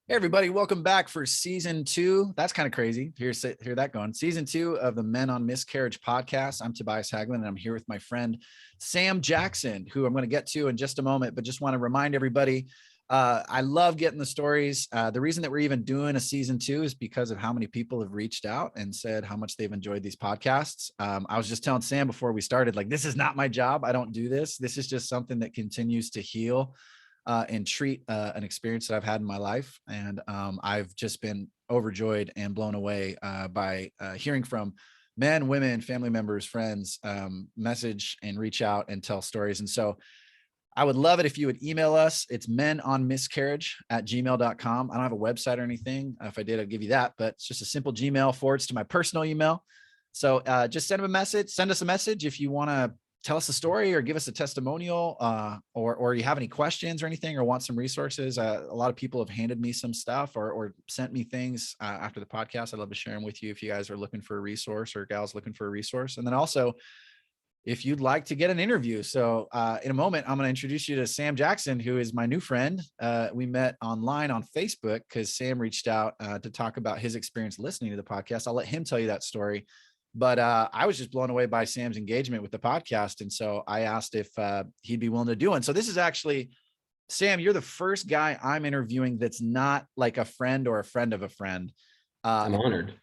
Hey everybody, welcome back for season 2. That's kind of crazy. Hear that going. Season 2 of the Men on Miscarriage podcast. I'm Tobias Hagelin, and I'm here with my friend Sam Jackson, who I'm going to get to in just a moment. But just want to remind everybody, I love getting the stories. The reason that we're even doing a season 2 is because of how many people have reached out and said how much they've enjoyed these podcasts. I was just telling Sam before we started, like, this is not my job. I don't do this. This is just something that continues to heal and treat an experience that I've had in my life. And I've just been overjoyed and blown away by hearing from men, women, family members, friends, message and reach out and tell stories. And so I would love it if you would email us. It's menonmiscarriage@gmail.com. I don't have a website or anything. If I did, I'd give you that, but it's just a simple Gmail forwards to my personal email. So just send us a message if you want to tell us a story or give us a testimonial, or you have any questions or anything, or want some resources. A lot of people have handed me some stuff or sent me things after the podcast. I'd love to share them with you if you guys are looking for a resource or gals looking for a resource. And then also, if you'd like to get an interview. So in a moment, I'm going to introduce you to Sam Jackson, who is my new friend. We met online on Facebook because Sam reached out to talk about his experience listening to the podcast. I'll let him tell you that story. But I was just blown away by Sam's engagement with the podcast. And so I asked if he'd be willing to do it. So this is actually, Sam, you're the first guy I'm interviewing that's not like a friend or a friend of a friend. I'm honored.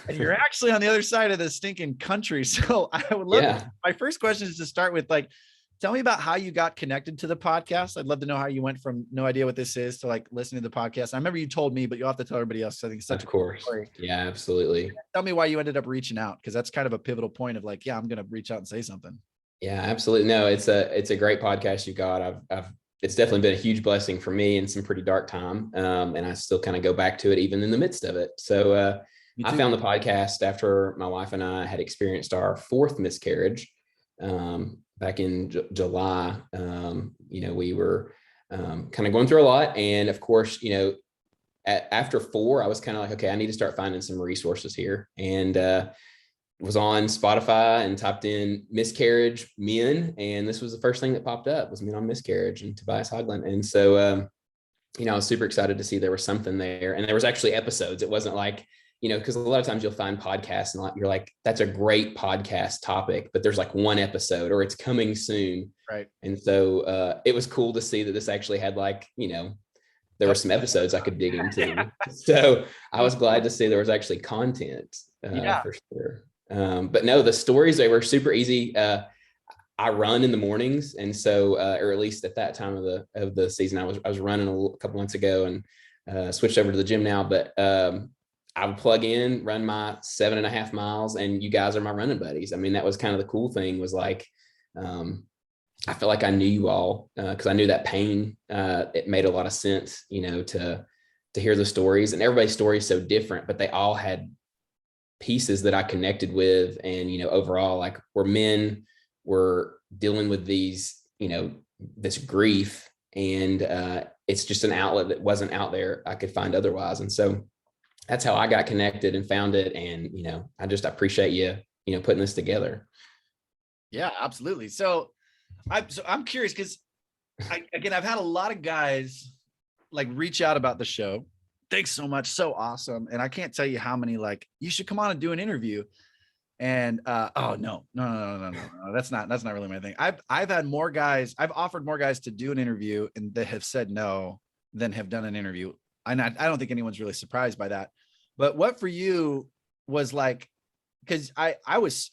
And you're actually on the other side of the stinking country. So I would love my first question is to start with, like, tell me about how you got connected to the podcast. I'd love to know how you went from no idea what this is to like listening to the podcast. I remember you told me, but you'll have to tell everybody else. I think it's such a cool story. Yeah, absolutely. Tell me why you ended up reaching out, because that's kind of a pivotal point of like, yeah, I'm going to reach out and say something. Yeah, absolutely. No, it's a great podcast you got. It's definitely been a huge blessing for me in some pretty dark time. And I still kind of go back to it even in the midst of it. So I found the podcast after my wife and I had experienced our 4th miscarriage. Back in July. We were kind of going through a lot. And of course, after 4, I was kind of like, okay, I need to start finding some resources here. And was on Spotify and typed in miscarriage men. And this was the first thing that popped up, was Men on Miscarriage and Tobias Hagelin. And so, I was super excited to see there was something there. And there was actually episodes. It wasn't like, because a lot of times you'll find podcasts and you're like, that's a great podcast topic, but there's like one episode or it's coming soon. Right. And so it was cool to see that this actually had there were some episodes I could dig into. Yeah. So I was glad to see there was actually content for sure. But no, the stories, they were super easy. I run in the mornings. And so, or at least at that time of the season, I was running a couple months ago and switched over to the gym now, but I would plug in, run my 7.5 miles, and you guys are my running buddies. I mean, that was kind of the cool thing, was like, I feel like I knew you all because I knew that pain. It made a lot of sense, to hear the stories, and everybody's story is so different, but they all had pieces that I connected with. And, overall, like, we're men, we're dealing with these, this grief, and it's just an outlet that wasn't out there I could find otherwise. And so that's how I got connected and found it. And, I appreciate you, putting this together. Yeah, absolutely. So I'm curious, because I've had a lot of guys like reach out about the show. Thanks so much. So awesome. And I can't tell you how many, like, you should come on and do an interview. And oh no. That's not really my thing. I've had more guys, I've offered more guys to do an interview and they have said no than have done an interview. And I don't think anyone's really surprised by that. But what for you was like, because I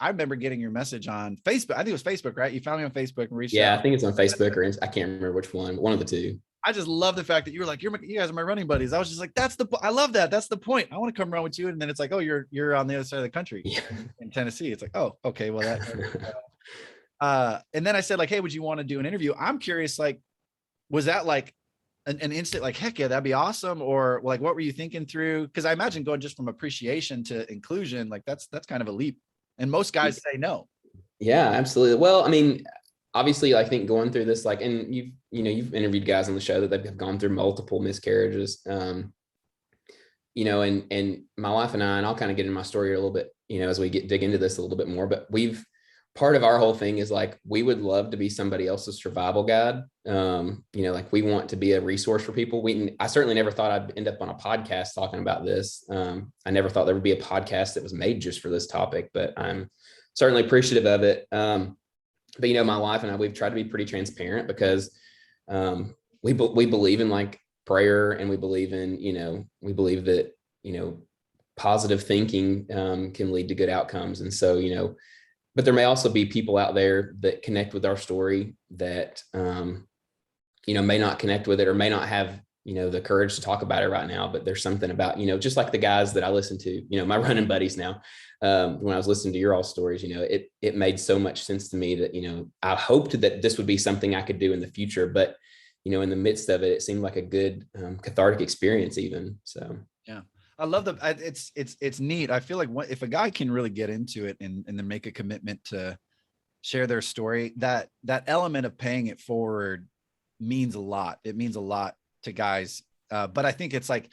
remember getting your message on Facebook. I think it was Facebook, right? You found me on Facebook and reached out. Yeah, I think it's on Facebook or I can't remember which one of the two. I just love the fact that you were like, you guys are my running buddies. I was just like, I love that. That's the point. I want to come around with you. And then it's like, oh, you're on the other side of the country in Tennessee. It's like, oh, okay. Well, and then I said, like, hey, would you want to do an interview? I'm curious, like, was that like an instant, like, heck yeah, that'd be awesome? Or like, what were you thinking through? Because I imagine going just from appreciation to inclusion, like that's kind of a leap. And most guys say no. Yeah, absolutely. Well, I mean, obviously, I think going through this, like, and you've interviewed guys on the show that they've gone through multiple miscarriages, and my wife and I'll kind of get in my story a little bit, as we dig into this a little bit more, but we've part of our whole thing is like, we would love to be somebody else's survival guide. Like we want to be a resource for people. I certainly never thought I'd end up on a podcast talking about this. I never thought there would be a podcast that was made just for this topic, but I'm certainly appreciative of it. But my wife and I, we've tried to be pretty transparent because we believe in like prayer, and we believe that, positive thinking can lead to good outcomes. And so, but there may also be people out there that connect with our story that, may not connect with it, or may not have, the courage to talk about it right now. But there's something about, just like the guys that I listen to, my running buddies now, when I was listening to your all stories, it made so much sense to me that, I hoped that this would be something I could do in the future, but, in the midst of it, it seemed like a good cathartic experience even. So, yeah. I love it's neat. I feel like if a guy can really get into it and then make a commitment to share their story, that element of paying it forward means a lot. It means a lot to guys. But I think it's like,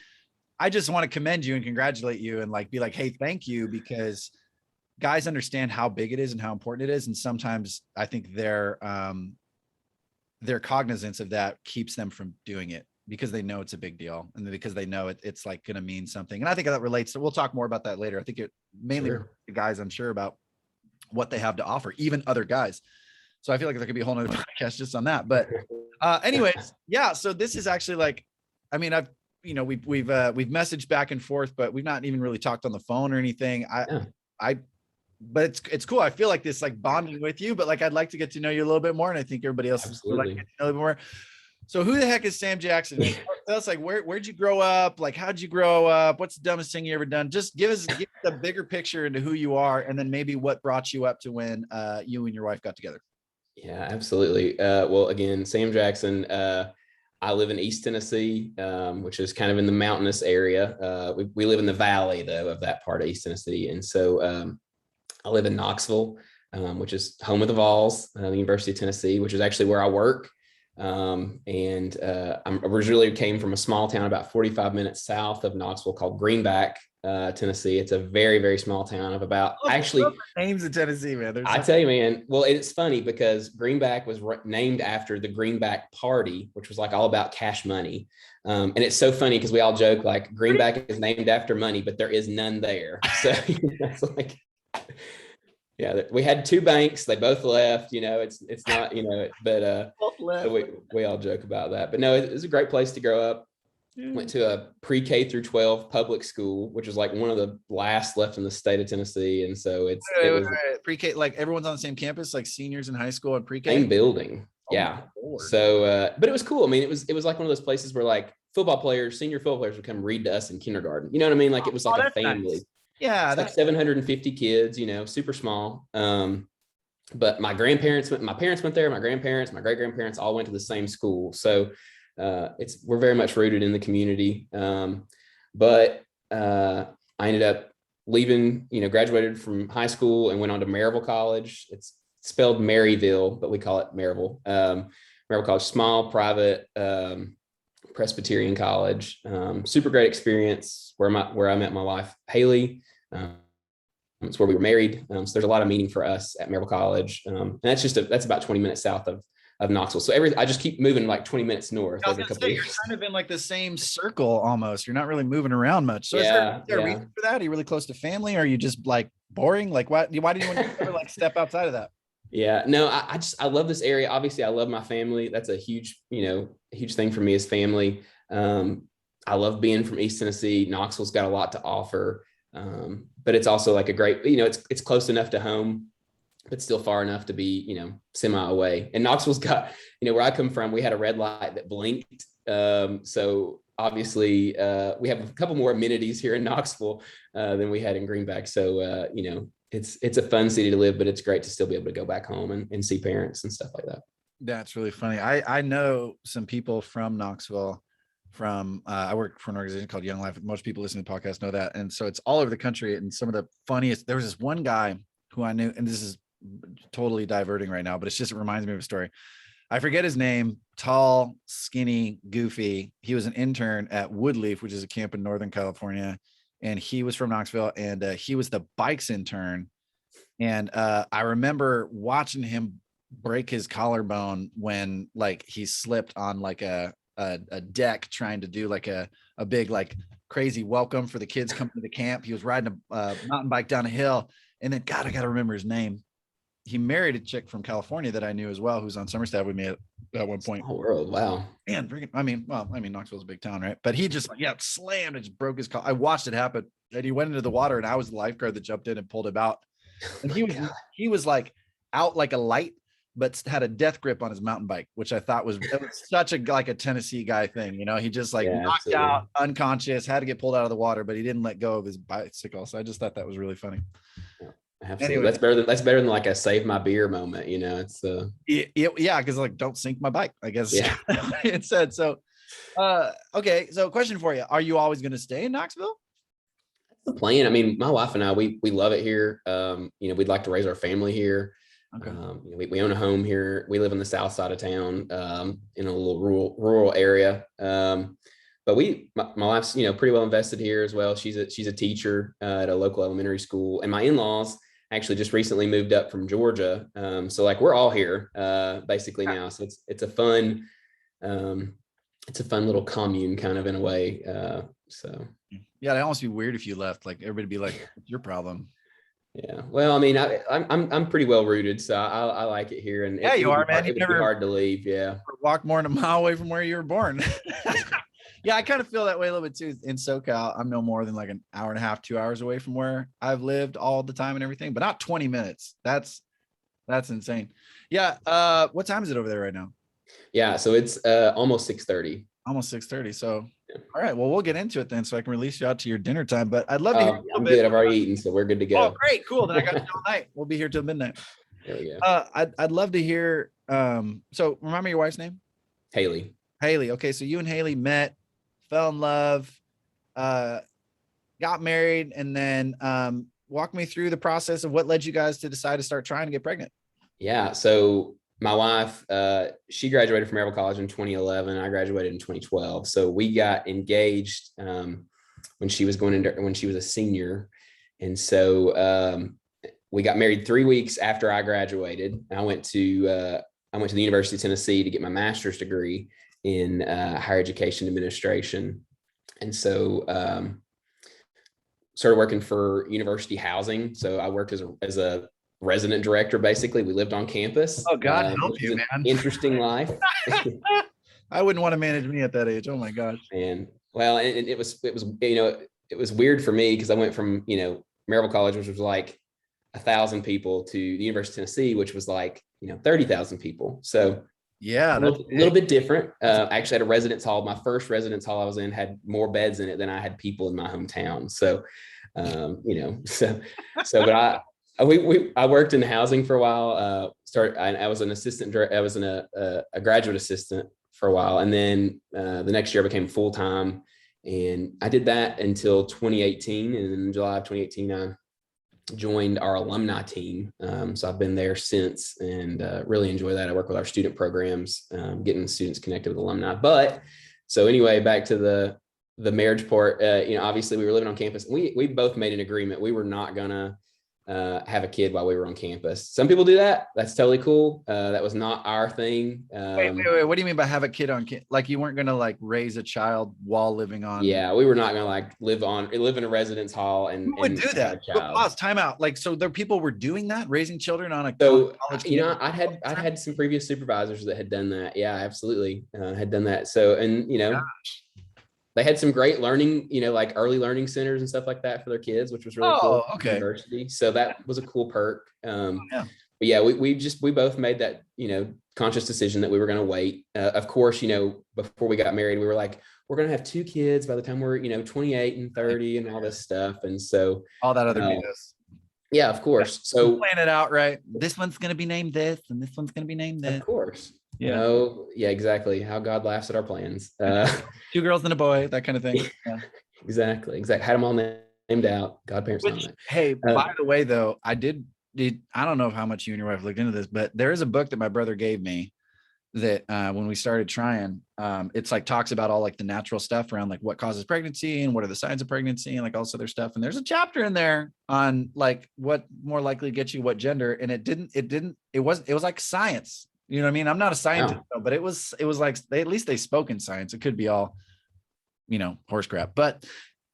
I just want to commend you and congratulate you and like, be like, hey, thank you, because guys understand how big it is and how important it is. And sometimes I think their cognizance of that keeps them from doing it, because they know it's a big deal, and because they know it's like going to mean something. And I think that relates to, we'll talk more about that later. I think it mainly the guys unsure about what they have to offer, even other guys. So I feel like there could be a whole nother podcast just on that. But anyways, yeah. So this is actually like, I mean, we've messaged back and forth, but we've not even really talked on the phone or anything. But it's cool. I feel like this like bonding with you, but like, I'd like to get to know you a little bit more. And I think everybody else would like to get to know a little bit more. So who the heck is Sam Jackson? Tell us, like, where'd you grow up? Like, how'd you grow up? What's the dumbest thing you ever done? Just give us a bigger picture into who you are, and then maybe what brought you up to when you and your wife got together. Yeah, absolutely. Well, again, Sam Jackson, I live in East Tennessee, which is kind of in the mountainous area. We live in the valley, though, of that part of East Tennessee. And so I live in Knoxville, which is home of the Vols, the University of Tennessee, which is actually where I work. I originally came from a small town about 45 minutes south of Knoxville called Greenback, Tennessee. It's a very, very small town of about names in Tennessee, man. I tell you, man. Well, it's funny because Greenback was named after the Greenback Party, which was like all about cash money. And it's so funny because we all joke like Greenback is named after money, but there is none there. So it's like, yeah, we had two banks. They both left, it's not, but so we all joke about that. But no, it was a great place to grow up. Went to a pre-K through 12 public school, which is like one of the last left in the state of Tennessee. And so it was pre-K, like everyone's on the same campus, like seniors in high school and pre-K. Same building. Yeah. So, but it was cool. I mean, it was like one of those places where like senior football players would come read to us in kindergarten. You know what I mean? Like it was like a family. Nice. Yeah. It's like 750 kids, super small. But my parents went there, my grandparents, my great grandparents all went to the same school. So we're very much rooted in the community. But I ended up leaving, graduated from high school and went on to Maryville College. It's spelled Maryville, but we call it Maryville. Maryville College, small, private, Presbyterian college. Super great experience where I met my wife, Haley. It's where we were married. So there's a lot of meaning for us at Maryville College. And that's about 20 minutes south of Knoxville. So I just keep moving like 20 minutes north. You're kind of in like the same circle almost. You're not really moving around much. So is there a reason for that? Are you really close to family? Or are you just like boring? Like why did you want to ever like step outside of that? Yeah, no, I love this area. Obviously I love my family. That's a huge thing for me is family. I love being from East Tennessee. Knoxville's got a lot to offer. But it's also like a great, it's close enough to home, but still far enough to be, semi away. And Knoxville's got, where I come from, we had a red light that blinked. So obviously we have a couple more amenities here in Knoxville than we had in Greenback. So, it's a fun city to live, but it's great to still be able to go back home and see parents and stuff like that. That's really funny. I know some people from Knoxville I work for an organization called Young Life. Most people listening to the podcast know that. And so it's all over the country. And some of the funniest, there was this one guy who I knew, and this is totally diverting right now, but it reminds me of a story. I forget his name, tall, skinny, goofy. He was an intern at Woodleaf, which is a camp in Northern California. And he was from Knoxville, and he was the bikes intern And I remember watching him break his collarbone when like he slipped on like a deck trying to do like a big like crazy welcome for the kids coming to the camp. He was riding a mountain bike down a hill, and then God, I gotta remember his name. He married a chick from California that I knew as well, who's on Somerset with me at one point. Oh, world, wow. Man, I mean, Knoxville's a big town, right? But he just slammed and just broke his collar. I watched it happen, and he went into the water, and I was the lifeguard that jumped in and pulled him out. And he was like out like a light, but had a death grip on his mountain bike, which I thought was such a like a Tennessee guy thing. You know, he just like knocked out, unconscious, had to get pulled out of the water, but he didn't let go of his bicycle. So I just thought that was really funny. Yeah, absolutely. Anyway, that's better than like a save my beer moment. You know, it's yeah, because like don't sink my bike, I guess. Yeah, it said so. Okay, so question for you: are you always going to stay in Knoxville? The plan. I mean, my wife and I, we love it here. You know, we'd like to raise our family here. Okay. You know, we own a home here. We live in the south side of town, in a little rural area. But my wife's, you know, pretty well invested here as well. She's a teacher at a local elementary school, and my in-laws actually just recently moved up from Georgia. So like we're all here basically now. So it's a fun little commune kind of in a way. So yeah, it'd almost be weird if you left. Like everybody be like, "What's your problem?" Yeah. Well, I mean, I'm pretty well rooted, so I like it here. And yeah, you are, man. It would be hard to leave. Yeah. Walk more than a mile away from where you were born. Yeah, I kind of feel that way a little bit too. In SoCal, I'm no more than like an hour and a half, 2 hours away from where I've lived all the time and everything, but not 20 minutes. That's insane. Yeah. What time is it over there right now? Yeah. So it's almost 6:30. Almost 6:30. So, yeah. All right. Well, we'll get into it then, so I can release you out to your dinner time. But I'd love to hear I'm good. I've already eaten, so we're good to go. Oh, great, cool. Then I got you all night. We'll be here till midnight. There we go. I'd love to hear. So remind me your wife's name. Haley. Haley. Okay, so you and Haley met, fell in love, got married, and then walk me through the process of what led you guys to decide to start trying to get pregnant. Yeah. So my wife, she graduated from Maryville College in 2011. I graduated in 2012. So we got engaged when she was a senior. And so we got married 3 weeks after I graduated. I went to the University of Tennessee to get my master's degree in higher education administration. And so started working for university housing. So I worked as a resident director. Basically, we lived on campus. Oh, God help you, man. Interesting life. I wouldn't want to manage me at that age. Oh my gosh. And well, and it was, you know, it was weird for me because I went from, you know, Maryville College, which was like 1,000 people, to the University of Tennessee, which was like, you know, 30,000 people. So yeah, a little bit different. I actually had a residence hall. My first residence hall I was in had more beds in it than I had people in my hometown. So, you know, but I worked in housing for a while. I was an assistant. I was a graduate assistant for a while, and then the next year I became full time, and I did that until 2018. And in July of 2018, I joined our alumni team. So I've been there since, and really enjoy that. I work with our student programs, getting students connected with alumni. But so anyway, back to the marriage part. You know, obviously we were living on campus. We both made an agreement. We were not gonna have a kid while we were on campus. Some people do that. That's totally cool. That was not our thing. Wait. What do you mean by have a kid on campus? Like you weren't going to like raise a child while living on? Yeah, we were not going to like live in a residence hall and. Who would do that? Pause, time out. Like, so there people were doing that, raising children on a college. You know, I'd had some previous supervisors that had done that. Yeah, absolutely. Had done that. So, and you know, gosh. They had some great learning, you know, like early learning centers and stuff like that for their kids, which was really cool. Okay. University. So that was a cool perk. Yeah. But yeah, we both made that, you know, conscious decision that we were going to wait. Of course, you know, before we got married, we were like, we're going to have 2 kids by the time we're, you know, 28 and 30 and all this stuff. And so all that other BS. Yeah, of course. So plan it out, right? This one's going to be named this, and this one's going to be named this. Of course. Yeah. You know, yeah, exactly. How God laughs at our plans. 2 girls and a boy, that kind of thing. Yeah. Exactly. Had them all named out. Godparents. Hey, by the way, though, I don't know how much you and your wife looked into this, but there is a book that my brother gave me that when we started trying, it's like talks about all like the natural stuff around like what causes pregnancy and what are the signs of pregnancy and like all this other stuff. And there's a chapter in there on like what more likely gets you what gender. And it was like science. You know what I mean? I'm not a scientist, but it was like at least they spoke in science. It could be all, horse crap, but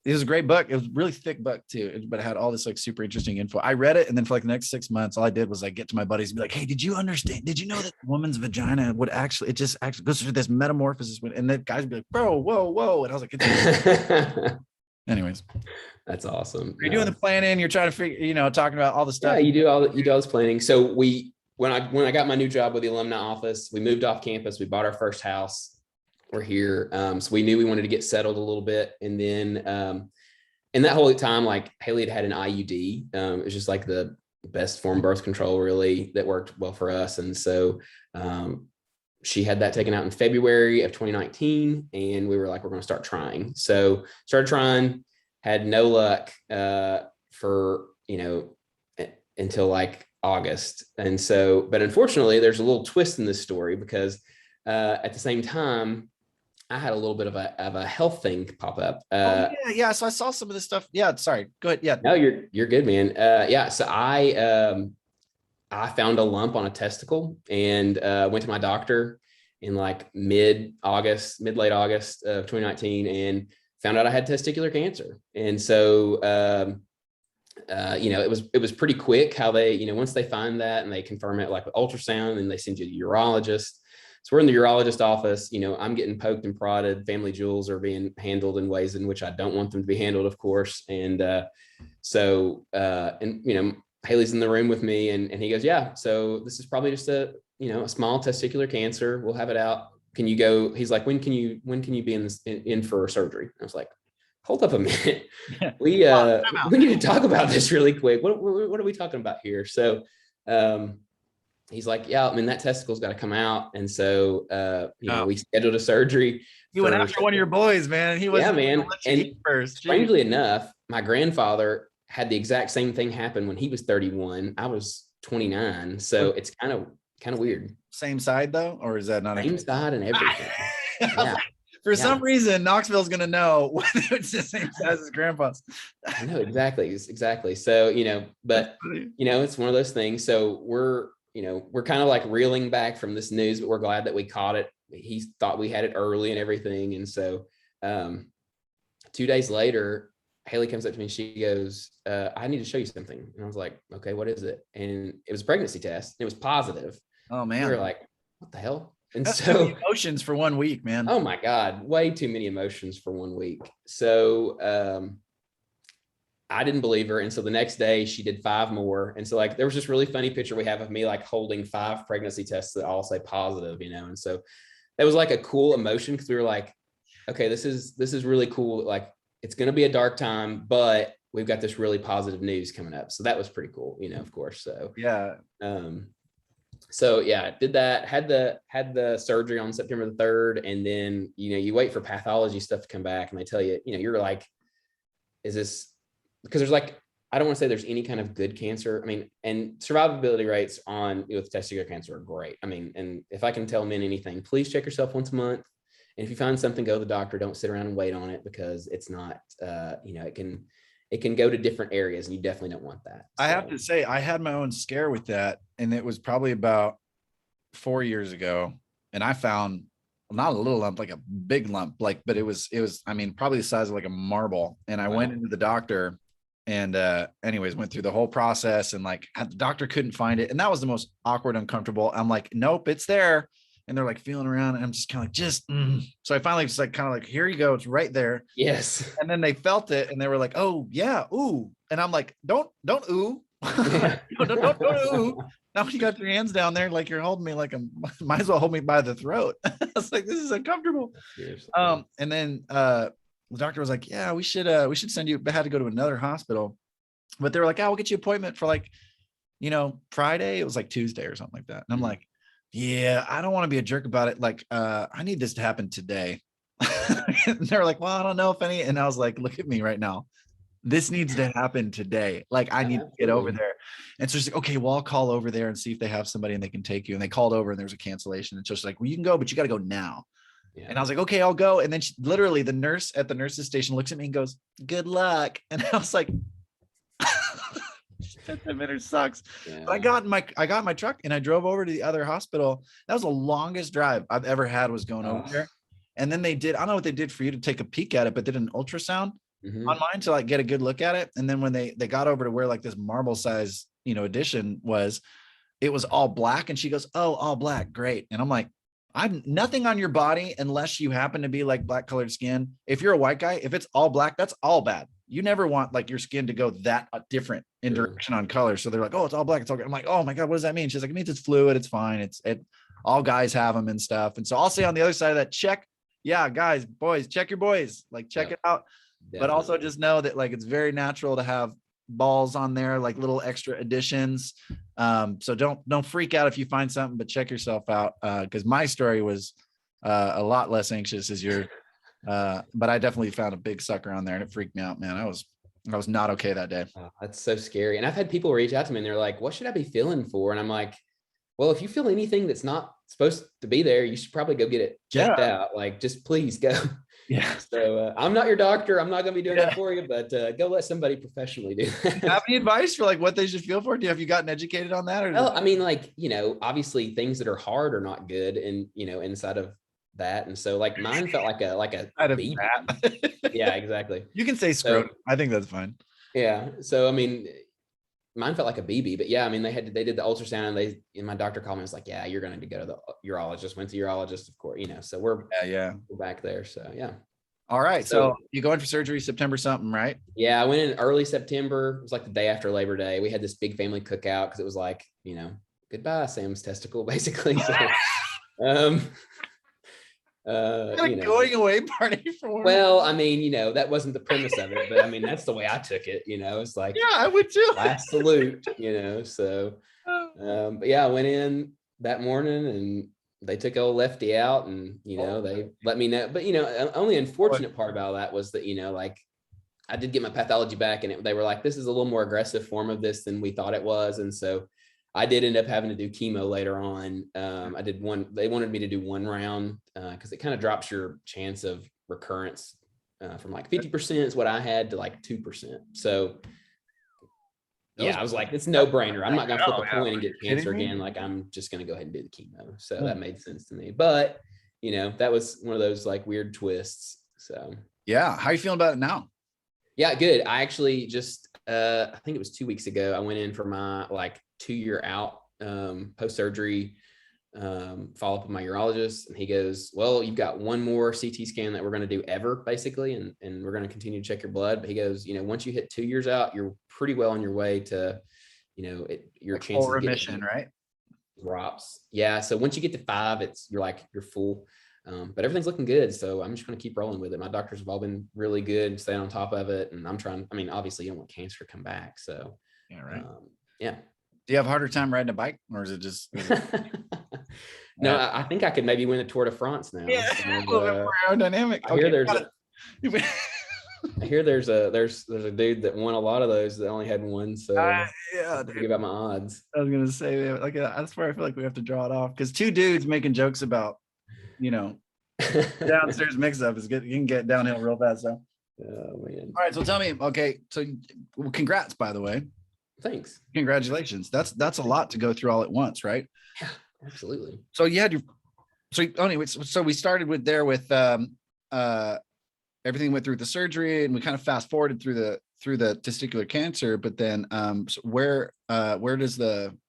it was a great book. It was a really thick book too, but it had all this like super interesting info. I read it. And then for like the next 6 months, all I did was like get to my buddies and be like, hey, did you understand? Did you know that woman's vagina would it just actually goes through this metamorphosis? And then guys would be like, bro, whoa. And I was like, anyways, that's awesome. You're doing the planning. You're trying to figure, talking about all the stuff. Yeah, you do all this planning. So when I got my new job with the alumni office, we moved off campus. We bought our first house. We're here. So we knew we wanted to get settled a little bit. And then in that whole time, like Haley had an IUD. It was just like the best form of birth control really that worked well for us. And so she had that taken out in February of 2019. And we were like, we're going to start trying. So started trying, had no luck for, until like August. And so, but unfortunately, there's a little twist in this story because at the same time, I had a little bit of a health thing pop up. Yeah. So I saw some of this stuff. Yeah. Sorry. Go ahead. Yeah. No, you're good, man. Yeah. So I found a lump on a testicle and went to my doctor in like late August of 2019 and found out I had testicular cancer. And so, it was pretty quick how they, once they find that and they confirm it like with ultrasound and they send you to the urologist. So we're in the urologist office, I'm getting poked and prodded. Family jewels are being handled in ways in which I don't want them to be handled, of course. And Haley's in the room with me and he goes, yeah, so this is probably just a small testicular cancer. We'll have it out. Can you go? He's like, when can you be in for surgery? I was like, hold up a minute. We need to talk about this really quick. What are we talking about here? So, he's like, yeah, I mean, that testicle's got to come out. And so, we scheduled a surgery. You went after one of your boys, man. He was, yeah, man. And first. Strangely enough, my grandfather had the exact same thing happen when he was 31. I was 29. So it's kind of weird. Same side though? Or is that not same side and everything? Yeah. For some reason, Knoxville's going to know whether it's the same size as grandpa's. I know, exactly. So, but, it's one of those things. So we're kind of like reeling back from this news, but we're glad that we caught it. He thought we had it early and everything. And so 2 days later, Haley comes up to me and she goes, I need to show you something. And I was like, okay, what is it? And it was a pregnancy test. It was positive. Oh, man. We were like, what the hell? And That's so too many emotions for 1 week, man. Oh my God, way too many emotions for 1 week. So I didn't believe her. And so the next day she did 5 more. And so like, there was this really funny picture we have of me like holding 5 pregnancy tests that all say positive, And so that was like a cool emotion because we were like, okay, this is really cool. Like it's going to be a dark time, but we've got this really positive news coming up. So that was pretty cool, of course. So, yeah. So yeah, did that, had the surgery on September the 3rd. And then, you wait for pathology stuff to come back and they tell you, you're like, is this, because there's like, I don't want to say there's any kind of good cancer. I mean, and survivability rates with testicular cancer are great. I mean, and if I can tell men anything, please check yourself once a month. And if you find something, go to the doctor, don't sit around and wait on it because it's not, it can go to different areas and you definitely don't want that. I have to say, I had my own scare with that. And it was probably about 4 years ago. And I found not a little lump, like a big lump, but it was, I mean, probably the size of like a marble. And I went into the doctor and anyways, went through the whole process and like the doctor couldn't find it. And that was the most awkward, uncomfortable. I'm like, nope, it's there. And they're like feeling around and I'm just kind of like, So I finally just like, kind of like, here you go. It's right there. Yes. And then they felt it and they were like, oh yeah. Ooh. And I'm like, don't ooh. don't ooh. Now you got your hands down there, like you're holding me like might as well hold me by the throat. I was like, this is uncomfortable. And then the doctor was like, yeah, we should send you. I had to go to another hospital, but they were like, we'll get you an appointment for like, Friday. It was like Tuesday or something like that. And I'm like, yeah, I don't want to be a jerk about it. Like, I need this to happen today. And they're like, well, I don't know if any. And I was like, look at me right now. this needs to happen today. Like I need to get over Absolutely. there. And so she's like, okay, well, I'll call over there and see if they have somebody and they can take you. And they called over and there was a cancellation. And so she's like, well, you can go, but you got to go now. Yeah. And I was like, okay, I'll go. And then literally the nurse at the nurse's station looks at me and goes, good luck. And I was like, that minute sucks. Yeah. But I got in my truck and I drove over to the other hospital. That was the longest drive I've ever had, was going over there. And then they did, I don't know what they did for you to take a peek at it, but did an ultrasound on mine to like get a good look at it. And then when they got over to where like this marble size, addition was, it was all black. And she goes, oh, all black. Great. And I'm like, I'm nothing on your body unless you happen to be like black colored skin. If you're a white guy, if it's all black, that's all bad. You never want like your skin to go that different in direction on color. So they're like, oh, it's all black. It's all good. I'm like, oh my God, what does that mean? She's like, it means it's fluid. It's fine. All guys have them and stuff. And so I'll say on the other side of that, check. Yeah, guys, boys, check your boys, like check it out. Definitely. But also just know that like, it's very natural to have balls on there, like little extra additions. So don't freak out if you find something, but check yourself out. Cause my story was a lot less anxious as your, but I definitely found a big sucker on there and it freaked me out, man. I was not okay that day. Oh, that's so scary. And I've had people reach out to me and they're like, what should I be feeling for? And I'm like, well, if you feel anything that's not supposed to be there, you should probably go get it checked out. Like, just please go. Yeah. So I'm not your doctor. I'm not going to be doing that for you, but go let somebody professionally do that. Do you have any advice for like what they should feel for? Have you gotten educated on that? Or well, I mean, like, obviously things that are hard are not good. And, inside of that. And so like mine felt like a BB. Yeah, exactly. You can say scrotum. So, I think that's fine. Yeah. So, I mean, mine felt like a BB, but yeah, I mean, they did the ultrasound and my doctor called me and was like, yeah, you're going to go to the urologist. Went to urologist, of course, so we're back there. So yeah. All right. So you go in for surgery September something, right? Yeah. I went in early September. It was like the day after Labor Day. We had this big family cookout because it was like, goodbye, Sam's testicle, basically. So, going away party for well, I mean, that wasn't the premise of it, but I mean, that's the way I took it, it's like, yeah, I would too. Last salute, so but yeah, I went in that morning and they took old Lefty out and they let me know. But only unfortunate part about that was that like I did get my pathology back and they were like, this is a little more aggressive form of this than we thought it was. And so I did end up having to do chemo later on. They wanted me to do 1 round because it kind of drops your chance of recurrence from like 50% is what I had to like 2%. So yeah, I was like, it's no brainer. I'm not going to flip a coin and get cancer again. Like, I'm just going to go ahead and do the chemo. So that made sense to me. But, that was one of those like weird twists. So yeah. How are you feeling about it now? Yeah, good. I actually just, I think it was 2 weeks ago, I went in for my like 2-year out post-surgery follow up with my urologist. And he goes, well, you've got one more CT scan that we're going to do ever, basically. And we're going to continue to check your blood. But he goes, once you hit 2 years out, you're pretty well on your way to, your chances of remission, right? Drops. Yeah. So once you get to 5, you're full. But everything's looking good. So I'm just going to keep rolling with it. My doctors have all been really good, staying on top of it. And obviously you don't want cancer to come back. So yeah, right. Yeah. Do you have a harder time riding a bike, or is it just? No, I think I could maybe win a Tour de France now. Yeah, a little bit more aerodynamic. I hear there's a dude that won a lot of those that only had one. So yeah, think about my odds. I was gonna say, like, that's where I feel like we have to draw it off, because 2 dudes making jokes about, downstairs mix-up you can get downhill real fast. So. Oh man. All right, so tell me, okay, so congrats, by the way. Thanks. Congratulations. That's a lot to go through all at once, right? Yeah, absolutely. So you had so we started with everything went through the surgery, and we kind of fast forwarded through the testicular cancer, but then so where does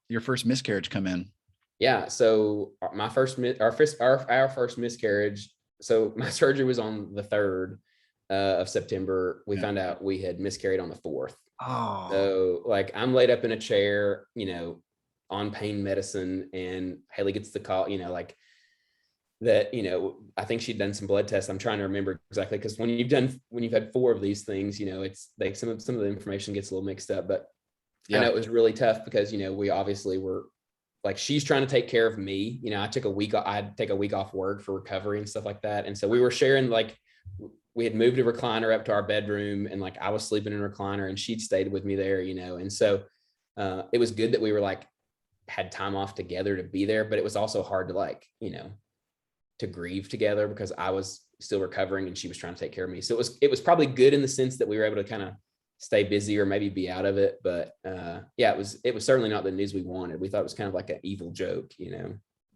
your first miscarriage come in? Yeah, so our first miscarriage. So my surgery was on the 3rd of September. We found out we had miscarried on the 4th. Oh, so like I'm laid up in a chair, on pain medicine, and Haley gets the call, like that, I think she'd done some blood tests. I'm trying to remember exactly, because when you've had 4 of these things, it's like some of the information gets a little mixed up. But I know it was really tough because we obviously were like, she's trying to take care of me. I'd take a week off work for recovery and stuff like that, and so we were sharing, like, we had moved a recliner up to our bedroom, and like I was sleeping in a recliner and she'd stayed with me there, and so it was good that we were like had time off together to be there, but it was also hard to like, to grieve together because I was still recovering and she was trying to take care of me. So it was probably good in the sense that we were able to kind of stay busy or maybe be out of it. But yeah, it was certainly not the news we wanted. We thought it was kind of like an evil joke,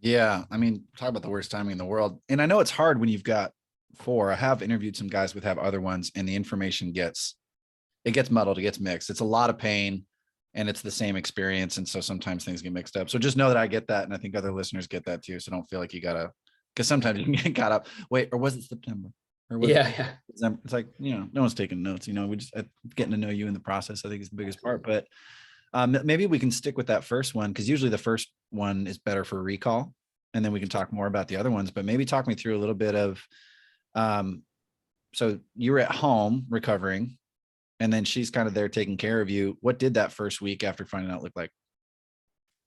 Yeah. I mean, talk about the worst timing in the world. And I know it's hard when you've got 4. I have interviewed some guys with have other ones, and the information gets muddled, it gets mixed. It's a lot of pain and it's the same experience. And so sometimes things get mixed up. So just know that I get that. And I think other listeners get that too. So don't feel like you gotta, because sometimes you can get caught up. Wait, or was it September? Or was yeah. it's like, no one's taking notes, we just getting to know you in the process, I think is the biggest part. But maybe we can stick with that first one, because usually the first one is better for recall, and then we can talk more about the other ones. But maybe talk me through a little bit of, so you were at home recovering, and then she's kind of there taking care of you. What did that first week after finding out look like?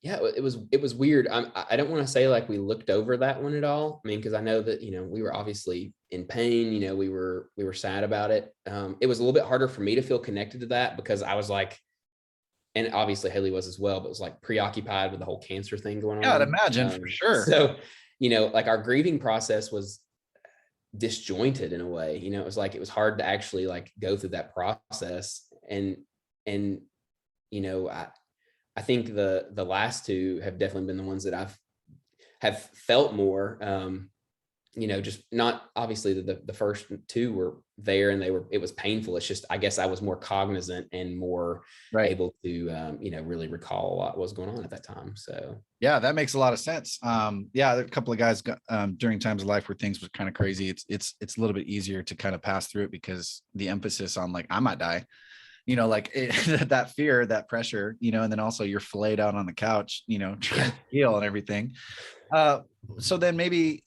Yeah, it was weird. I don't want to say like we looked over that one at all. I mean, because I know that, we were obviously in pain, we were sad about it. It was a little bit harder for me to feel connected to that because I was like, and obviously Haley was as well, but it was like preoccupied with the whole cancer thing going on. Yeah, I'd imagine for sure. So, like our grieving process was disjointed in a way. It was like it was hard to actually like go through that process. And I think the last 2 have definitely been the ones that have felt more, just not obviously the first 2 were there and it was painful. It's just, I guess I was more cognizant and more able to, really recall what was going on at that time. So, yeah, that makes a lot of sense. Yeah, there are a couple of guys during times of life where things were kind of crazy. It's a little bit easier to kind of pass through it because the emphasis on like, I might die, that fear, that pressure, and then also you're flayed out on the couch, trying to heal and everything. So then maybe,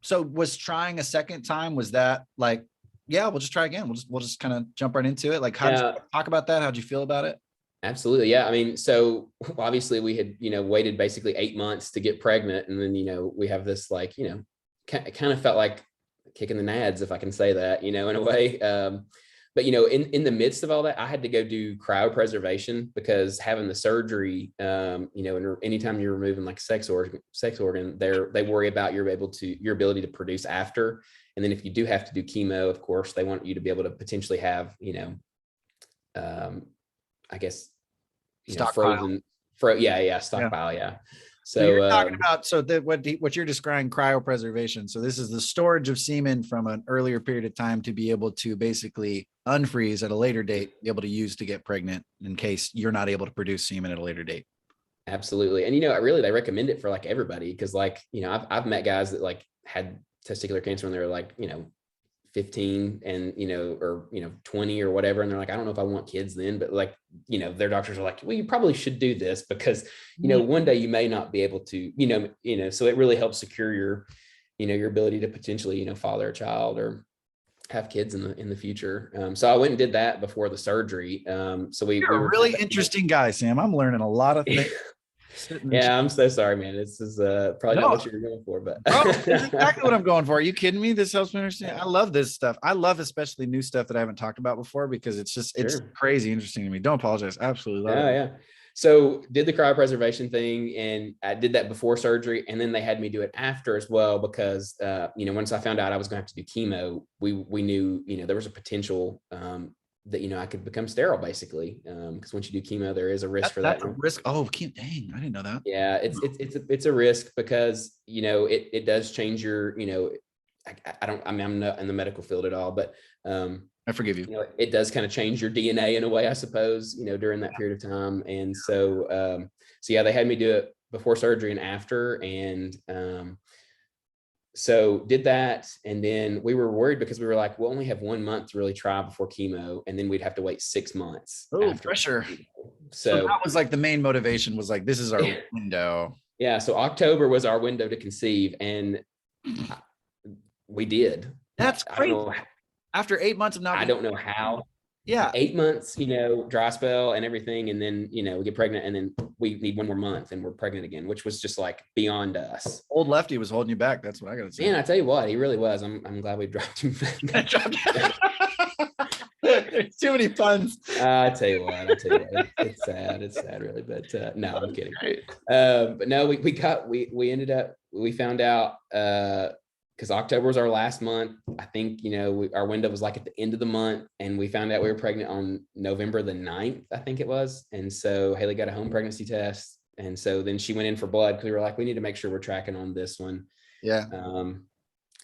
so was trying a second time, was that like, yeah, we'll just try again. We'll just kind of jump right into it. Like, how'd you talk about that? How'd you feel about it? Absolutely. Yeah. I mean, so obviously we had, waited basically 8 months to get pregnant. And then, we have this like, it kind of felt like kicking the nads, if I can say that, in a way. But, in the midst of all that, I had to go do cryopreservation because having the surgery, and anytime you're removing like sex organ, they worry about your ability to produce after. And then if you do have to do chemo, of course, they want you to be able to potentially have, I guess, Stockpile. stockpile. Yeah. So you're talking about, what you're describing, cryopreservation. So this is the storage of semen from an earlier period of time to be able to basically unfreeze at a later date, be able to use to get pregnant in case you're not able to produce semen at a later date. Absolutely. And, really, they recommend it for like everybody. Cause like, I've met guys that like had testicular cancer when they were like, 15 and, or, 20 or whatever. And they're like, I don't know if I want kids then, but like, their doctors are like, well, you probably should do this because, one day you may not be able to, so it really helps secure your, your ability to potentially, father a child or have kids in the future. So I went and did that before the surgery. So we You're were a really interesting guy, Sam. I'm learning a lot of things. Yeah, I'm so sorry, man. This is probably not what you were going for, but this is exactly what I'm going for. Are you kidding me? This helps me understand. I love this stuff. I love especially new stuff that I haven't talked about before because it's crazy interesting to me. Don't apologize. Absolutely love it. Yeah. So did the cryopreservation thing, and I did that before surgery, and then they had me do it after as well because once I found out I was going to have to do chemo, we knew there was a potential that I could become sterile basically because once you do chemo there is a risk for that. That's a risk. Oh, dang, I didn't know that. Yeah, it's a risk because it does change your I'm not in the medical field at all, but I forgive you. It does kind of change your DNA in a way, I suppose, during that period of time. And so yeah, they had me do it before surgery and after, and so did that. And then we were worried because we were like, we'll only have 1 month to really try before chemo. And then we'd have to wait 6 months. Oh, pressure. So that was like the main motivation was like, this is our window. Yeah. So October was our window to conceive. And we did. That's crazy. After 8 months of not, I don't know how. Yeah. 8 months, dry spell and everything. And then, we get pregnant and then we need one more month and we're pregnant again, which was just like beyond us. Old Lefty was holding you back. That's what I got to say. Man, I tell you what, he really was. I'm glad we dropped him. There's too many puns. I tell you what, it's sad. It's sad, really. But no, I'm kidding. Right. But no, we found out because October was our last month. I think, our window was like at the end of the month, and we found out we were pregnant on November the 9th, I think it was. And so Haley got a home pregnancy test. And so then she went in for blood because we were like, we need to make sure we're tracking on this one. Yeah.